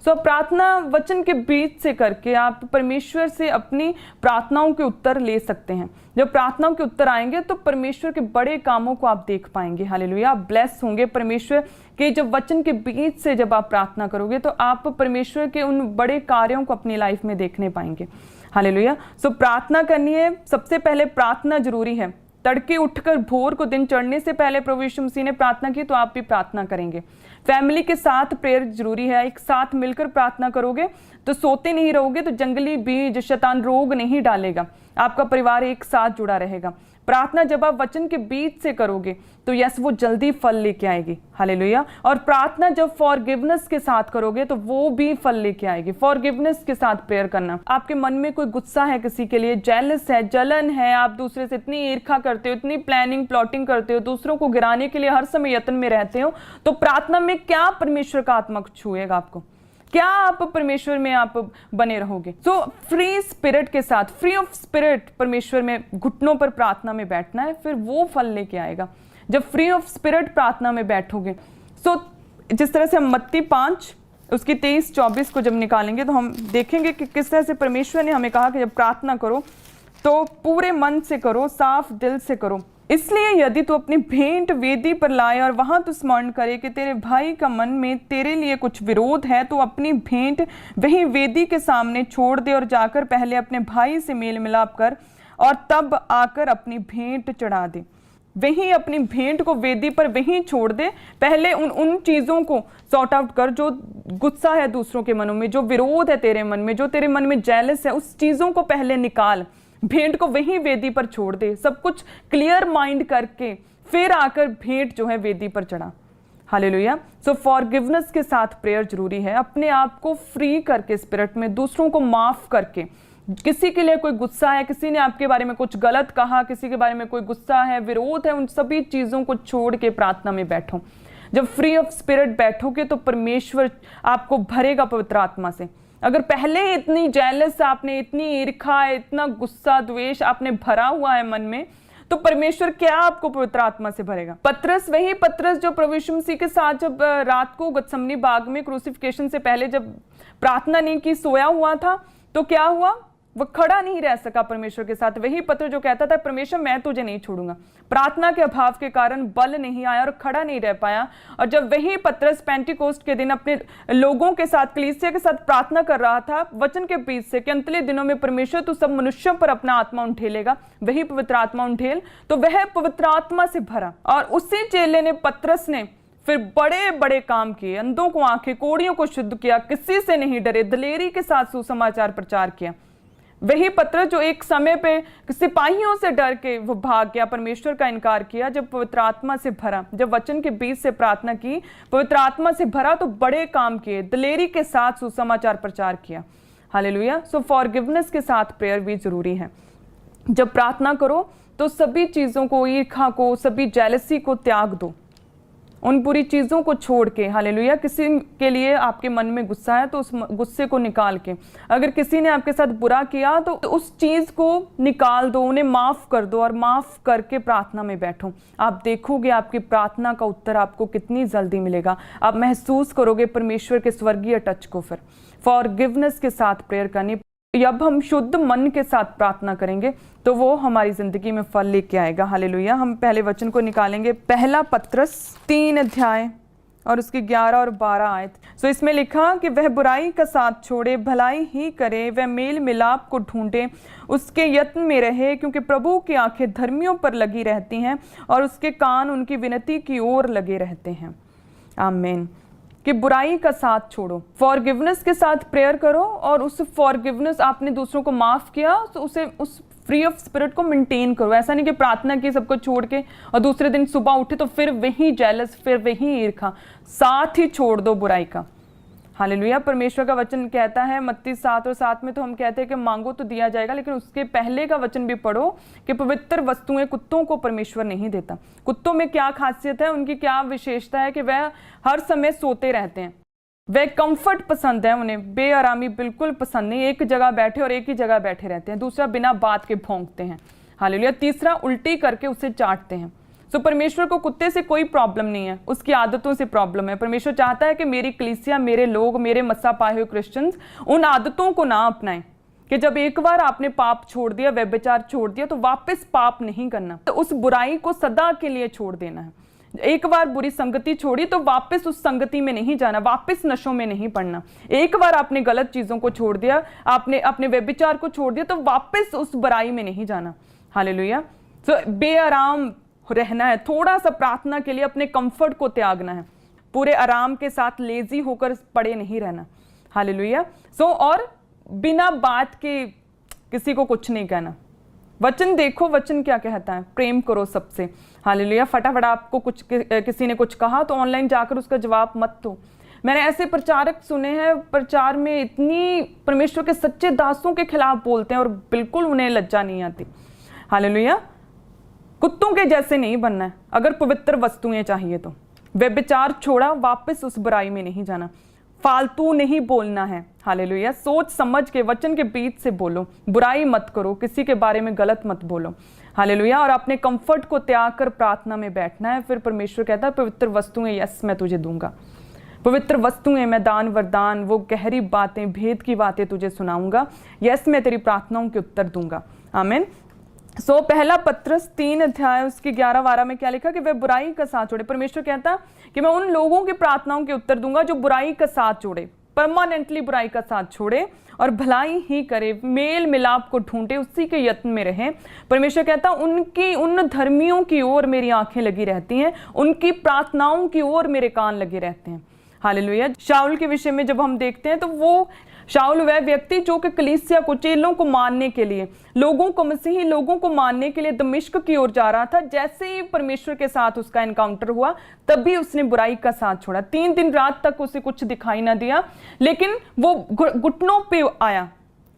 [SPEAKER 1] सो प्रार्थना वचन के बीच से करके आप परमेश्वर से अपनी प्रार्थनाओं के उत्तर ले सकते हैं। जब प्रार्थनाओं के उत्तर आएंगे तो परमेश्वर के बड़े कामों को आप देख पाएंगे। हालेलुया। आप ब्लेस होंगे परमेश्वर के जब वचन के बीच से जब आप प्रार्थना करोगे तो आप परमेश्वर के उन बड़े कार्यों को अपनी लाइफ में देखने पाएंगे। हालेलुया। सो प्रार्थना करनी है, सबसे पहले प्रार्थना जरूरी है। तड़के उठकर भोर को दिन चढ़ने से पहले प्रभु यीशु मसीह ने प्रार्थना की, तो आप भी प्रार्थना करेंगे। फैमिली के साथ प्रेयर जरूरी है, एक साथ मिलकर प्रार्थना करोगे तो सोते नहीं रहोगे तो जंगली बीज शैतान रोग नहीं डालेगा, आपका परिवार एक साथ जुड़ा रहेगा। प्रार्थना जब आप वचन के बीच से करोगे तो यस वो जल्दी फल लेके आएगी, हालेलुया। और प्रार्थना जब फॉरगिवनेस के साथ करोगे तो वो भी फल लेके आएगी। फॉरगिवनेस के साथ प्रेयर करना, आपके मन में कोई गुस्सा है किसी के लिए, जेलस है, जलन है, आप दूसरे से इतनी ईर्ष्या करते हो, इतनी प्लानिंग प्लॉटिंग करते हो, दूसरों को गिराने के लिए हर समय यत्न में रहते हो, तो प्रार्थना में क्या परमेश्वर का आत्मा छुएगा आपको, क्या आप परमेश्वर में आप बने रहोगे। सो फ्री स्पिरिट के साथ, फ्री ऑफ स्पिरिट परमेश्वर में घुटनों पर प्रार्थना में बैठना है, फिर वो फल लेके आएगा जब फ्री ऑफ स्पिरिट प्रार्थना में बैठोगे। सो जिस तरह से हम मत्ती 5 उसकी 23-24 को जब निकालेंगे तो हम देखेंगे कि किस तरह से परमेश्वर ने हमें कहा कि जब प्रार्थना करो तो पूरे मन से करो, साफ दिल से करो। इसलिए यदि तू अपनी भेंट वेदी पर लाए और वहां तू स्मरण करे कि तेरे भाई का मन में तेरे लिए कुछ विरोध है, तो अपनी भेंट वही वेदी के सामने छोड़ दे और जाकर पहले अपने भाई से मेल मिलाप कर और तब आकर अपनी भेंट चढ़ा दे। वही अपनी भेंट को वेदी पर वहीं छोड़ दे, पहले उन चीज़ों को सॉर्ट आउट कर जो गुस्सा है दूसरों के मनों में, जो विरोध है तेरे मन में, जो तेरे मन में जेलस है, उस चीज़ों को पहले निकाल, भेंट को वहीं वेदी पर छोड़ दे, सब कुछ क्लियर माइंड करके फिर आकर भेंट जो है वेदी पर चढ़ा। हालेलुया। सो फॉरगिवनेस के साथ प्रेयर जरूरी है, अपने आप को फ्री करके स्पिरिट में, दूसरों को माफ करके। किसी के लिए कोई गुस्सा है, किसी ने आपके बारे में कुछ गलत कहा, किसी के बारे में कोई गुस्सा है, विरोध है, उन सभी चीजों को छोड़ के प्रार्थना में बैठो। जब फ्री ऑफ स्पिरिट बैठोगे तो परमेश्वर आपको भरेगा पवित्र आत्मा से। अगर पहले ही इतनी जेलस आपने, इतनी ईर्ष्या, इतना गुस्सा द्वेष आपने भरा हुआ है मन में, तो परमेश्वर क्या आपको पवित्र आत्मा से भरेगा। पतरस, वही पतरस जो प्रभु यीशु मसीह के साथ जब रात को गतसमनी बाग में क्रूसिफिकेशन से पहले जब प्रार्थना नहीं की, सोया हुआ था, तो क्या हुआ, वो खड़ा नहीं रह सका परमेश्वर के साथ। वही पत्र जो कहता था परमेश्वर मैं तुझे नहीं छोड़ूंगा, प्रार्थना के अभाव के कारण बल नहीं आया और खड़ा नहीं रह पाया। और जब वही पत्रस पेंटिकोस्ट के दिन अपने लोगों के साथ, कलीसिया के साथ प्रार्थना कर रहा था वचन के बीच से कि अंतले दिनों में परमेश्वर तू सब मनुष्यों पर अपना आत्मा उंठेलेगा, वही पवित्र आत्मा उंठेल, तो वह पवित्र आत्मा से भरा। और उसी चेले ने, पत्रस ने फिर बड़े बड़े काम किए, अंधों को आंखें, कोढ़ियों को शुद्ध किया, किसी से नहीं डरे, दलेरी के साथ सुसमाचार प्रचार किया। वही पत्र जो एक समय पे सिपाहियों से डर के वो भाग गया, परमेश्वर का इनकार किया, जब पवित्र आत्मा से भरा, जब वचन के बीच से प्रार्थना की, पवित्र आत्मा से भरा, तो बड़े काम किए, दलेरी के साथ सुसमाचार प्रचार किया। हालेलुया। सो फॉरगिवनेस के साथ प्रेयर भी जरूरी है। जब प्रार्थना करो तो सभी चीजों को, ईर्ष्या को, सभी जेलसी को त्याग दो, उन बुरी चीज़ों को छोड़ के। हालेलुया। किसी के लिए आपके मन में गुस्सा है तो उस गुस्से को निकाल के, अगर किसी ने आपके साथ बुरा किया तो उस चीज़ को निकाल दो, उन्हें माफ़ कर दो और माफ़ करके प्रार्थना में बैठो। आप देखोगे आपकी प्रार्थना का उत्तर आपको कितनी जल्दी मिलेगा, आप महसूस करोगे परमेश्वर के स्वर्गीय टच को। फिर फॉरगिवनेस के साथ प्रेयर करनी, जब हम शुद्ध मन के साथ प्रार्थना करेंगे तो वो हमारी जिंदगी में फल लेके आएगा। हालेलुया। हम पहले वचन को निकालेंगे, पहला पत्रस 3 अध्याय और उसकी 11 और 12 आयत। सो इसमें लिखा कि वह बुराई का साथ छोड़े, भलाई ही करे, वह मेल मिलाप को ढूंढे, उसके यत्न में रहे, क्योंकि प्रभु की आंखें धर्मियों पर लगी रहती हैं और उसके कान उनकी विनती की ओर लगे रहते हैं। आमीन। कि बुराई का साथ छोड़ो, फॉरगिवनेस के साथ प्रेयर करो और उस फॉरगिवनेस, आपने दूसरों को माफ किया तो उसे, उस फ्री ऑफ स्पिरिट को मेंटेन करो। ऐसा नहीं कि प्रार्थना की सबको छोड़ के और दूसरे दिन सुबह उठे तो फिर वही जेलस, फिर वही ईर्ष्या, साथ ही छोड़ दो बुराई का। हालेलुया। परमेश्वर का वचन कहता है मत्ती 7 और 7 में, तो हम कहते हैं कि मांगो तो दिया जाएगा, लेकिन उसके पहले का वचन भी पढ़ो कि पवित्र वस्तुएं कुत्तों को परमेश्वर नहीं देता। कुत्तों में क्या खासियत है, उनकी क्या विशेषता है कि वह हर समय सोते रहते हैं, वह कंफर्ट पसंद है, उन्हें बेआरामी बिल्कुल पसंद नहीं, एक जगह बैठे और एक ही जगह बैठे रहते हैं। दूसरा, बिना बात के भौंकते हैं। हालेलुया। तीसरा, उल्टी करके उसे चाटते हैं। तो परमेश्वर को कुत्ते से कोई प्रॉब्लम नहीं है, उसकी आदतों से प्रॉब्लम है। परमेश्वर चाहता है कि मेरी कलीसिया, मेरे लोग, मेरे मसा पाए हुए क्रिश्चियंस उन आदतों को ना अपनाएं कि जब एक बार आपने पाप छोड़ दिया, व्यभिचार छोड़ दिया, तो वापस पाप नहीं करना, तो उस बुराई को सदा के लिए छोड़ देना है। एक बार बुरी संगति छोड़ी तो वापस उस संगति में नहीं जाना, वापस नशों में नहीं पड़ना। एक बार आपने गलत चीजों को छोड़ दिया, आपने अपने व्यभिचार को छोड़ दिया, तो वापस उस बुराई में नहीं जाना। हालेलुया। तो बेआराम रहना है, थोड़ा सा प्रार्थना के लिए अपने कंफर्ट को त्यागना है, पूरे आराम के साथ लेजी होकर पड़े नहीं रहना। हालेलुया। और बिना बात के किसी को कुछ नहीं कहना। वचन देखो, वचन क्या कहता है, प्रेम करो सबसे। हालेलुया। फटाफट आपको किसी ने कुछ कहा तो ऑनलाइन जाकर उसका जवाब मत दो। मैंने ऐसे प्रचारक सुने हैं, प्रचार में इतनी परमेश्वर के सच्चे दासों के खिलाफ बोलते हैं और बिल्कुल उन्हें लज्जा नहीं आती। हालेलुया। कुत्तों के जैसे नहीं बनना है। अगर पवित्र वस्तुएं चाहिए तो व्यभिचार छोड़ा, वापस उस बुराई में नहीं जाना, फालतू नहीं बोलना है। हालेलुया। सोच समझ के वचन के बीच से बोलो, बुराई मत करो, किसी के बारे में गलत मत बोलो। हालेलुया। और अपने कंफर्ट को त्याग कर प्रार्थना में बैठना है। फिर परमेश्वर कहता है पवित्र वस्तुएं यस मैं तुझे दूंगा, पवित्र वस्तुएं मैं दान वरदान, वो गहरी बातें, भेद की बातें तुझे सुनाऊंगा। यस मैं तेरी प्रार्थनाओं के उत्तर दूंगा। आमीन। पहला पत्रस 3 अध्याय उसकी 11-12 में क्या लिखा कि वह बुराई का साथ छोड़े। परमेश्वर कहता कि मैं उन लोगों की प्रार्थनाओं के उत्तर दूंगा जो बुराई का साथ छोड़े, परमानेंटली बुराई का साथ छोड़े और भलाई ही करे, मेल मिलाप को ढूंढे, उसी के यत्न में रहे। परमेश्वर कहता उन धर्मियों की ओर मेरी आंखें लगी रहती हैं, उनकी प्रार्थनाओं की ओर मेरे कान लगे रहते हैं। हालेलुया। शाऊल के विषय में जब हम देखते हैं तो वो शाऊल वह व्यक्ति जो कि कलीसिया को, चेलों को मारने के लिए, लोगों को, मसीही लोगों को मारने के लिए दमिश्क की ओर जा रहा था। जैसे ही परमेश्वर के साथ उसका एनकाउंटर हुआ तभी उसने बुराई का साथ छोड़ा। 3 दिन रात तक उसे कुछ दिखाई ना दिया, लेकिन वो घुटनों पे आया।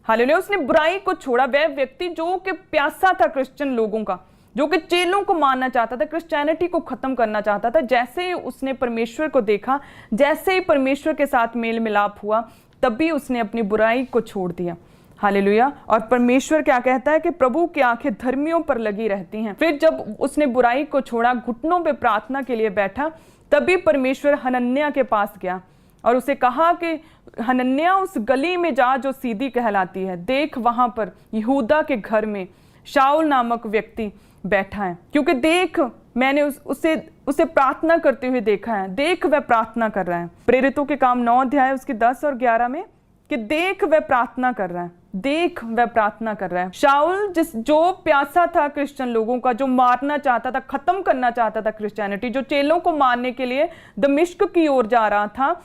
[SPEAKER 1] हालेलुया। उसने बुराई को छोड़ा। वह व्यक्ति जो कि प्यासा था क्रिश्चियन लोगों का, जो कि चेलों को मारना चाहता था, क्रिश्चियनिटी को खत्म करना चाहता था, जैसे ही उसने परमेश्वर को देखा, जैसे ही परमेश्वर के साथ मेल मिलाप हुआ, तभी उसने अपनी बुराई को छोड़ दिया। हालेलुया। और परमेश्वर क्या कहता है कि प्रभु की आंखें धर्मियों पर लगी रहती हैं। फिर जब उसने बुराई को छोड़ा, घुटनों पे प्रार्थना के लिए बैठा, तभी परमेश्वर हनन्याह के पास गया और उसे कहा कि हनन्याह उस गली में जा जो सीधी कहलाती है, देख वहां पर यहूदा के घर में शाऊल नामक व्यक्ति बैठा है, क्योंकि देख मैंने उसे प्रार्थना करते हुए देखा है। देख वह प्रार्थना कर रहा है। प्रेरितों के काम 9 अध्याय उसके 10 और 11 में कि देख वह प्रार्थना कर रहा है, देख वह प्रार्थना कर रहा है। शाऊल जो प्यासा था क्रिश्चियन लोगों का, जो मारना चाहता था, खत्म करना चाहता था क्रिश्चियनिटी, जो चेलों को मारने के लिए दमिश्क की ओर जा रहा था,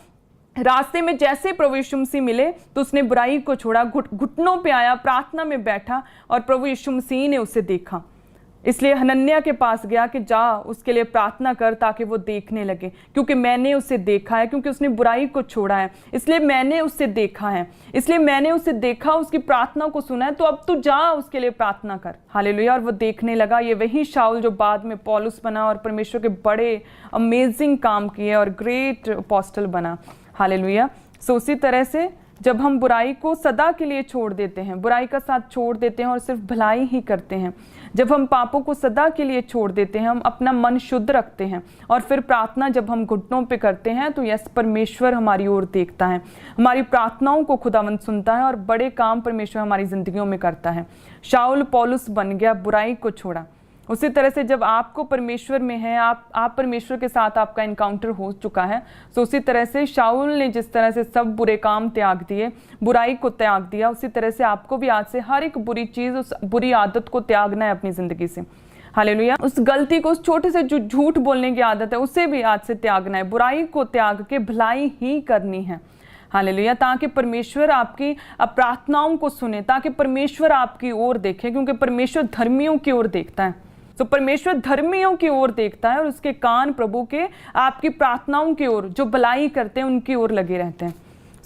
[SPEAKER 1] रास्ते में जैसे प्रभु यीशु मसीह मिले तो उसने बुराई को छोड़ा, घुटनों पे आया, प्रार्थना में बैठा और प्रभु यीशु मसीह ने उसे देखा। इसलिए हनन्याह के पास गया कि जा उसके लिए प्रार्थना कर ताकि वो देखने लगे, क्योंकि मैंने उसे देखा है, क्योंकि उसने बुराई को छोड़ा है, इसलिए मैंने उसे देखा है, इसलिए मैंने उसे देखा, उसकी प्रार्थना को सुना है, तो अब तू जा उसके लिए प्रार्थना कर। हालेलुया। और वो देखने लगा। ये वही शाऊल जो बाद में पौलुस बना और परमेश्वर के बड़े अमेजिंग काम किए और ग्रेट अपोस्टल बना। हालेलुया। उसी तरह से जब हम बुराई को सदा के लिए छोड़ देते हैं, बुराई का साथ छोड़ देते हैं और सिर्फ भलाई ही करते हैं, जब हम पापों को सदा के लिए छोड़ देते हैं, हम अपना मन शुद्ध रखते हैं और फिर प्रार्थना जब हम घुटनों पे करते हैं, तो यस परमेश्वर हमारी ओर देखता है, हमारी प्रार्थनाओं को खुदावंद सुनता है और बड़े काम परमेश्वर हमारी जिंदगियों में करता है। शाऊल पौलुस बन गया, बुराई को छोड़ा। उसी तरह से जब आपको परमेश्वर में है, आप परमेश्वर के साथ आपका इनकाउंटर हो चुका है, तो उसी तरह से शाऊल ने जिस तरह से सब बुरे काम त्याग दिए, बुराई को त्याग दिया, उसी तरह से आपको भी आज से हर एक बुरी चीज़, उस बुरी आदत को त्यागना है अपनी ज़िंदगी से। हालेलुया। उस गलती को, उस छोटे से जो झूठ बोलने की आदत है, उसे भी आज से त्यागना है। बुराई को त्याग के भलाई ही करनी है। हालेलुया। ताकि परमेश्वर आपकी प्रार्थनाओं को सुने, ताकि परमेश्वर आपकी ओर देखे, क्योंकि परमेश्वर धर्मियों की ओर देखता है। तो परमेश्वर धर्मियों की ओर देखता है और उसके कान प्रभु के आपकी प्रार्थनाओं की ओर, जो भलाई करते हैं उनकी ओर लगे रहते हैं।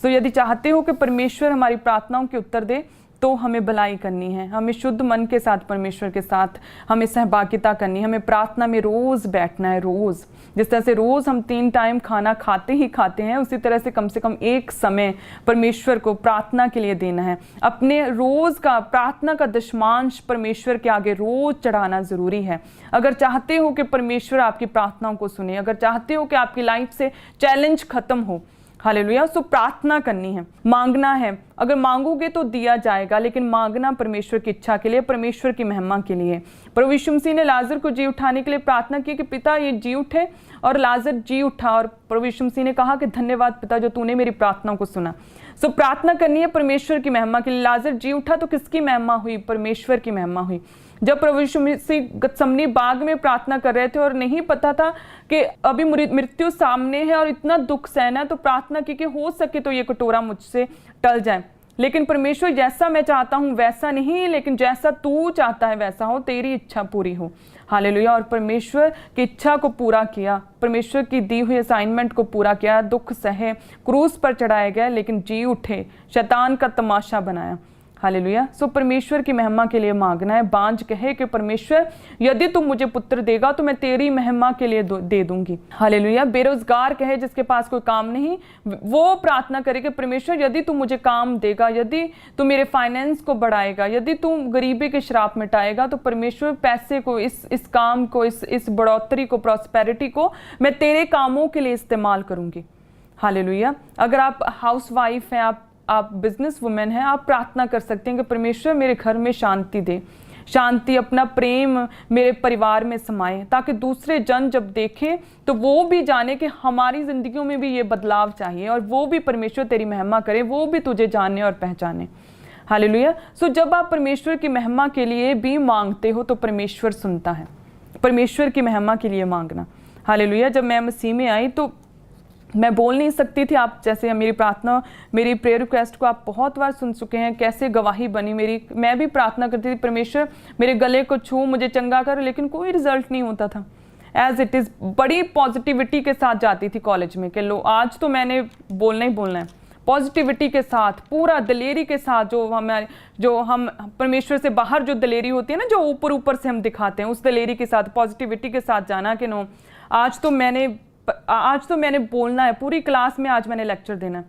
[SPEAKER 1] तो यदि चाहते हो कि परमेश्वर हमारी प्रार्थनाओं के उत्तर दे, तो हमें भलाई करनी है, हमें शुद्ध मन के साथ परमेश्वर के साथ हमें सहभागिता करनी है, हमें प्रार्थना में रोज़ बैठना है। रोज़ जिस तरह से रोज़ हम 3 टाइम खाना खाते हैं, उसी तरह से कम एक समय परमेश्वर को प्रार्थना के लिए देना है। अपने रोज़ का प्रार्थना का दशमांश परमेश्वर के आगे रोज़ चढ़ाना ज़रूरी है। अगर चाहते हो कि परमेश्वर आपकी प्रार्थनाओं को सुने, अगर चाहते हो कि आपकी लाइफ से चैलेंज खत्म हो, हालेलुया, सो प्रार्थना करनी है, मांगना है। अगर मांगोगे तो दिया जाएगा, लेकिन मांगना परमेश्वर की इच्छा के लिए, परमेश्वर की महिमा के लिए। प्रभु यीशु मसीह ने लाजर को जी उठाने के लिए प्रार्थना की कि पिता ये जी उठे, और लाजर जी उठा और प्रभु यीशु मसीह ने कहा कि धन्यवाद पिता जो तूने मेरी प्रार्थना को सुना। सो प्रार्थना करनी है परमेश्वर की महिमा के लिए। लाजर जी उठा तो किसकी महिमा हुई? परमेश्वर की महिमा हुई। जब प्रभु यीशु मसीह गतसमनी बाग में प्रार्थना कर रहे थे और नहीं पता था कि अभी मृत्यु सामने है और इतना दुख सहना है, तो प्रार्थना की कि हो सके तो ये कटोरा मुझसे टल जाए, लेकिन परमेश्वर जैसा मैं चाहता हूं वैसा नहीं, लेकिन जैसा तू चाहता है वैसा हो, तेरी इच्छा पूरी हो। हालेलुया। और परमेश्वर की इच्छा को पूरा किया, परमेश्वर की दी हुई असाइनमेंट को पूरा किया, दुख सहे, क्रूस पर चढ़ाए गए, लेकिन जी उठे, शैतान का तमाशा बनाया। हालेलुया। सो परमेश्वर की महिमा के लिए मांगना है। बांझ कहे कि परमेश्वर यदि तुम मुझे पुत्र देगा तो मैं तेरी महिमा के लिए दे दूंगी। हालेलुया। बेरोजगार कहे जिसके पास कोई काम नहीं, वो प्रार्थना करे कि परमेश्वर यदि तुम मुझे काम देगा, यदि तुम मेरे फाइनेंस को बढ़ाएगा, यदि तुम गरीबी के श्राप मिटाएगा, तो परमेश्वर पैसे को, इस काम को, इस बढ़ोतरी को, प्रॉस्पेरिटी को मैं तेरे कामों के लिए इस्तेमाल करूंगी। हालेलुया। अगर आप हाउस वाइफ हैं, आप बिजनेस वुमेन हैं, आप प्रार्थना कर सकते हैं कि परमेश्वर मेरे घर में शांति दे, शांति, अपना प्रेम मेरे परिवार में समाए, ताकि दूसरे जन जब देखें तो वो भी जाने कि हमारी जिंदगियों में भी ये बदलाव चाहिए, और वो भी परमेश्वर तेरी महिमा करे, वो भी तुझे जाने और पहचाने। हालेलुया। सो जब आप परमेश्वर की महिमा के लिए भी मांगते हो तो परमेश्वर सुनता है। परमेश्वर की महिमा के लिए मांगना। हालेलुया। जब मैं मसीह में आई तो मैं बोल नहीं सकती थी। आप जैसे मेरी प्रार्थना, मेरी प्रेयर रिक्वेस्ट को आप बहुत बार सुन चुके हैं, कैसे गवाही बनी मेरी। मैं भी प्रार्थना करती थी, परमेश्वर मेरे गले को छू, मुझे चंगा कर, लेकिन कोई रिजल्ट नहीं होता था। एज इट इज़ बड़ी पॉजिटिविटी के साथ जाती थी कॉलेज में कि लो आज तो मैंने बोलना ही बोलना है, पॉजिटिविटी के साथ, पूरा दलेरी के साथ, जो हम परमेश्वर से बाहर जो दलेरी होती है ना, जो ऊपर ऊपर से हम दिखाते हैं, उस दलेरी के साथ, पॉजिटिविटी के साथ जाना कि नो आज तो मैंने बोलना है, पूरी क्लास में आज मैंने लेक्चर देना है।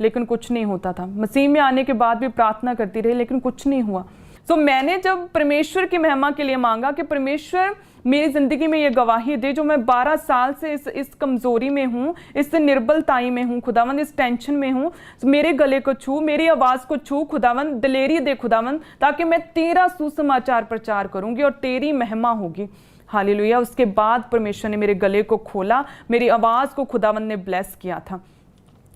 [SPEAKER 1] लेकिन कुछ नहीं होता था। मसीह में आने के बाद भी प्रार्थना करती रही, लेकिन कुछ नहीं हुआ। तो मैंने जब परमेश्वर की महिमा के लिए मांगा कि परमेश्वर मेरी ज़िंदगी में ये गवाही दे, जो मैं 12 साल से इस कमज़ोरी में हूँ, इस निर्बलताई में हूँ खुदावंद, इस टेंशन में हूँ, मेरे गले को छू, मेरी आवाज़ को छू खुदावंद, दिलेरी दे खुदावंद, ताकि मैं तेरा सुसमाचार प्रचार करूँगी और तेरी महिमा होगी। हालेलुया। उसके बाद परमेश्वर ने मेरे गले को खोला, मेरी आवाज़ को खुदावंद ने ब्लेस किया था।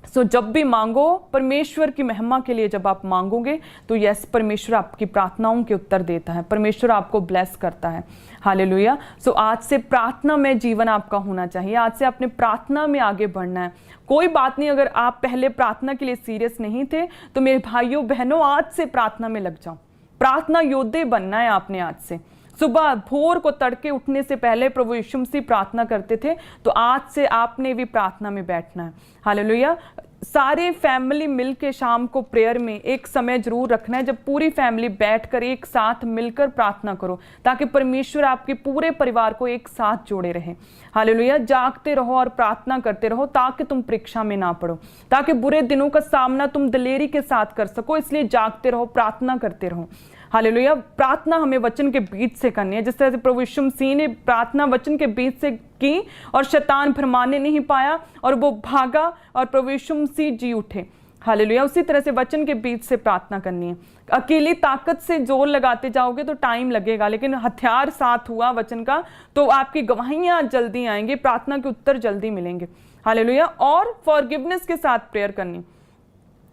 [SPEAKER 1] सो जब भी मांगो परमेश्वर की महिमा के लिए, जब आप मांगोगे तो यस, परमेश्वर आपकी प्रार्थनाओं के उत्तर देता है, परमेश्वर आपको ब्लेस करता है। हालेलुया। सो आज से प्रार्थना में जीवन आपका होना चाहिए। आज से अपने प्रार्थना में आगे बढ़ना है। कोई बात नहीं, अगर आप पहले प्रार्थना के लिए सीरियस नहीं थे तो मेरे भाइयों बहनों, आज से प्रार्थना में लग जाओ। प्रार्थना योद्धे बनना है आपने आज से। सुबह भोर को तड़के उठने से पहले प्रभु यीशु मसीह प्रार्थना करते थे, तो आज से आपने भी प्रार्थना में बैठना है। हालेलुया। सारे फैमिली मिलके शाम को प्रेयर में एक समय जरूर रखना है, जब पूरी फैमिली बैठकर एक साथ मिलकर प्रार्थना करो, ताकि परमेश्वर आपके पूरे परिवार को एक साथ जोड़े रहे। हालेलुया। जागते रहो और प्रार्थना करते रहो, ताकि तुम परीक्षा में ना पड़ो, ताकि बुरे दिनों का सामना तुम दिलेरी के साथ कर सको। इसलिए जागते रहो, प्रार्थना करते रहो। हालेलुया। प्रार्थना हमें वचन के बीच से करनी है, जिस तरह से प्रभु यीशु मसीह ने प्रार्थना वचन के बीच से की और शैतान भरमाने नहीं पाया और वो भागा और प्रभु यीशु मसीह जी उठे। हालेलुया। उसी तरह से वचन के बीच से प्रार्थना करनी है। अकेली ताकत से जोर लगाते जाओगे तो टाइम लगेगा, लेकिन हथियार साथ हुआ वचन का तो आपकी गवाहियां जल्दी आएंगी, प्रार्थना के उत्तर जल्दी मिलेंगे। हालेलुया। और फॉरगिवनेस के साथ प्रेयर करनी,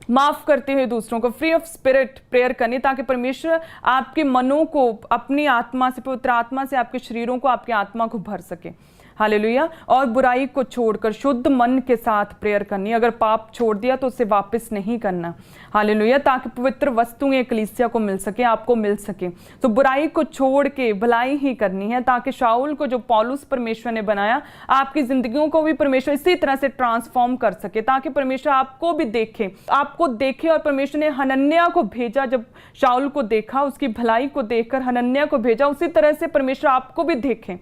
[SPEAKER 1] माफ करते हुए दूसरों को, फ्री ऑफ स्पिरिट प्रेयर करनी, ताकि परमेश्वर आपके मनों को अपनी आत्मा से, पवित्र आत्मा से आपके शरीरों को, आपकी आत्मा को भर सके। हालेलुया। और बुराई को छोड़कर शुद्ध मन के साथ प्रेयर करनी। अगर पाप छोड़ दिया तो उसे वापस नहीं करना। हालेलुया। ताकि पवित्र वस्तुएं कलीसिया को मिल सके, आपको मिल सके। तो बुराई को छोड़ के भलाई ही करनी है, ताकि शाऊल को जो पौलुस परमेश्वर ने बनाया, आपकी जिंदगियों को भी परमेश्वर इसी तरह से ट्रांसफॉर्म कर सके, ताकि परमेश्वर आपको भी देखे। और परमेश्वर ने हनन्याह को भेजा, जब शाऊल को देखा, उसकी भलाई को देखकर हनन्याह को भेजा, उसी तरह से परमेश्वर आपको भी देखे।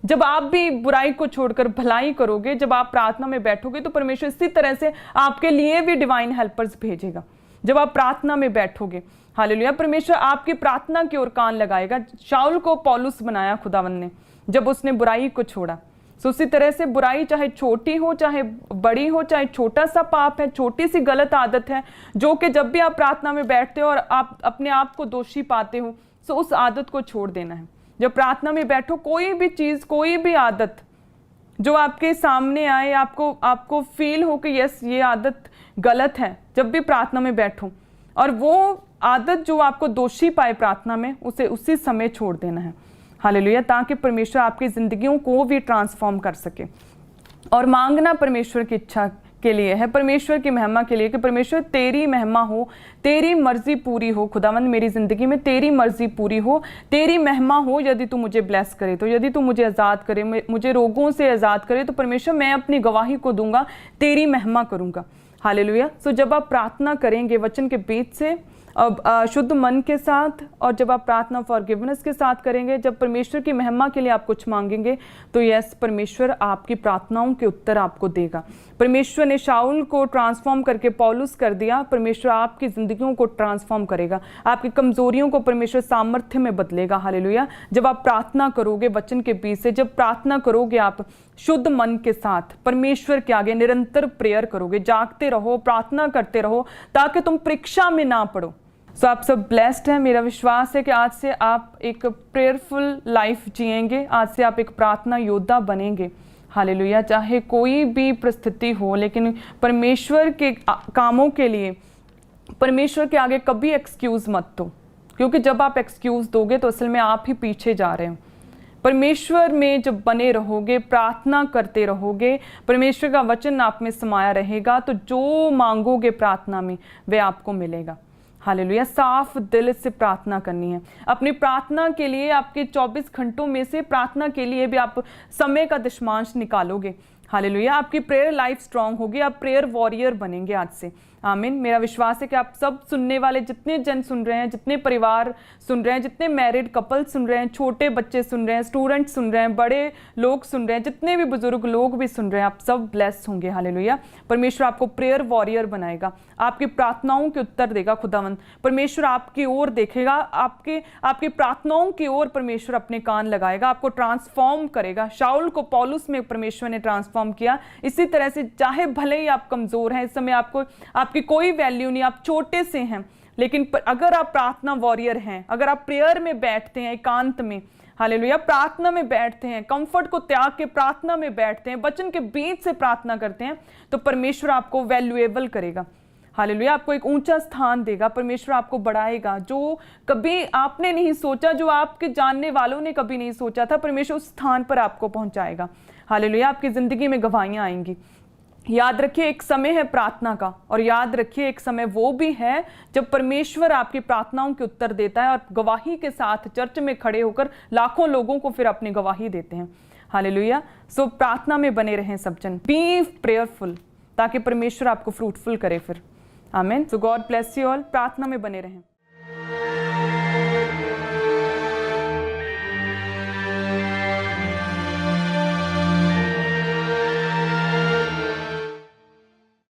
[SPEAKER 1] जब आप भी बुराई को छोड़कर भलाई करोगे, जब आप प्रार्थना में बैठोगे, तो परमेश्वर इसी तरह से आपके लिए भी डिवाइन हेल्पर्स भेजेगा। जब आप प्रार्थना में बैठोगे, हालेलुया, परमेश्वर आपकी प्रार्थना की ओर कान लगाएगा। शाऊल को पौलुस बनाया खुदावंद ने, जब उसने बुराई को छोड़ा। सो उसी तरह से बुराई चाहे छोटी हो चाहे बड़ी हो, चाहे छोटा सा पाप है, छोटी सी गलत आदत है, जो कि जब भी आप प्रार्थना में बैठते हो और आप अपने आप को दोषी पाते हो, सो उस आदत को छोड़ देना है। जब प्रार्थना में बैठो, कोई भी चीज़, कोई भी आदत जो आपके सामने आए, आपको फील हो कि यस ये आदत गलत है, जब भी प्रार्थना में बैठो और वो आदत जो आपको दोषी पाए प्रार्थना में, उसे उसी समय छोड़ देना है। हालेलुया। ताकि परमेश्वर आपकी जिंदगियों को भी ट्रांसफॉर्म कर सके। और मांगना परमेश्वर की इच्छा के लिए है, परमेश्वर की महिमा के लिए, कि परमेश्वर तेरी महिमा हो, तेरी मर्जी पूरी हो खुदावंद मेरी ज़िंदगी में, तेरी मर्जी पूरी हो, तेरी महिमा हो। यदि तू मुझे ब्लेस करे तो, यदि तू मुझे आज़ाद करे, मुझे रोगों से आज़ाद करे, तो परमेश्वर मैं अपनी गवाही को दूंगा, तेरी महिमा करूंगा। हालेलुया। सो जब आप प्रार्थना करेंगे वचन के बीच से, अब शुद्ध मन के साथ, और जब आप प्रार्थना फॉरगिवनेस के साथ करेंगे, जब परमेश्वर की महिमा के लिए आप कुछ मांगेंगे, तो यस, परमेश्वर आपकी प्रार्थनाओं के उत्तर आपको देगा। परमेश्वर ने शाऊल को ट्रांसफॉर्म करके पौलुस कर दिया, परमेश्वर आपकी ज़िंदगियों को ट्रांसफॉर्म करेगा, आपकी कमज़ोरियों को परमेश्वर सामर्थ्य में बदलेगा। हालेलुया। जब आप प्रार्थना करोगे वचन के बीच से, जब प्रार्थना करोगे आप शुद्ध मन के साथ, परमेश्वर के आगे निरंतर प्रेयर करोगे, जागते रहो, प्रार्थना करते रहो, ताकि तुम परीक्षा में ना पड़ो। सो आप सब ब्लेस्ड हैं। मेरा विश्वास है कि आज से आप एक प्रेयरफुल लाइफ जिएंगे, आज से आप एक प्रार्थना योद्धा बनेंगे। हालेलुया। चाहे कोई भी परिस्थिति हो, लेकिन परमेश्वर के कामों के लिए परमेश्वर के आगे कभी एक्सक्यूज़ मत दो, क्योंकि जब आप एक्सक्यूज़ दोगे तो असल में आप ही पीछे जा रहे हो। परमेश्वर में जब बने रहोगे, प्रार्थना करते रहोगे, परमेश्वर का वचन आप में समाया रहेगा, तो जो मांगोगे प्रार्थना में वह आपको मिलेगा। हालेलुया। साफ दिल से प्रार्थना करनी है। अपनी प्रार्थना के लिए, आपके 24 घंटों में से प्रार्थना के लिए भी आप समय का दशमांश निकालोगे। हालेलुया। आपकी प्रेयर लाइफ स्ट्रांग होगी, आप प्रेयर वॉरियर बनेंगे आज से। आमीन। मेरा विश्वास है कि आप सब सुनने वाले, जितने जन सुन रहे हैं, जितने परिवार सुन रहे हैं, जितने मैरिड कपल सुन रहे हैं, छोटे बच्चे सुन रहे हैं, स्टूडेंट सुन रहे हैं, बड़े लोग सुन रहे हैं, जितने भी बुजुर्ग लोग भी सुन रहे हैं, आप सब ब्लेस होंगे। हालेलुया। परमेश्वर आपको प्रेयर वॉरियर बनाएगा, आपकी प्रार्थनाओं के उत्तर देगा खुदावंद। परमेश्वर आपकी ओर देखेगा, आपकी प्रार्थनाओं की ओर परमेश्वर अपने कान लगाएगा, आपको ट्रांसफॉर्म करेगा। शाऊल को पौलुस में परमेश्वर ने ट्रांसफॉर्म किया। इसी तरह से चाहे भले ही आप कमज़ोर हैं, इस समय आपकी कोई वैल्यू नहीं, आप छोटे से हैं, लेकिन अगर आप प्रार्थना वॉरियर हैं, अगर आप प्रेयर में बैठते हैं एकांत में, हालेलुया, प्रार्थना में बैठते हैं, कंफर्ट को त्याग के प्रार्थना में बैठते हैं, वचन के बीच से प्रार्थना करते हैं, तो परमेश्वर आपको वैल्यूएबल करेगा। हालेलुया। आपको एक ऊंचा स्थान देगा, परमेश्वर आपको बढ़ाएगा। जो कभी आपने नहीं सोचा, जो आपके जानने वालों ने कभी नहीं सोचा था, परमेश्वर उस स्थान पर आपको पहुंचाएगा। हालेलुया। आपकी जिंदगी में गवाहियां आएंगी। याद रखिए एक समय है प्रार्थना का, और याद रखिए एक समय वो भी है जब परमेश्वर आपकी प्रार्थनाओं के उत्तर देता है, और गवाही के साथ चर्च में खड़े होकर लाखों लोगों को फिर अपनी गवाही देते हैं। हालेलुया। सो प्रार्थना में बने रहें सब जन, बी प्रेयरफुल, ताकि परमेश्वर आपको फ्रूटफुल करे फिर। आमीन। सो गॉड ब्लेस यू ऑल। प्रार्थना में बने रहें।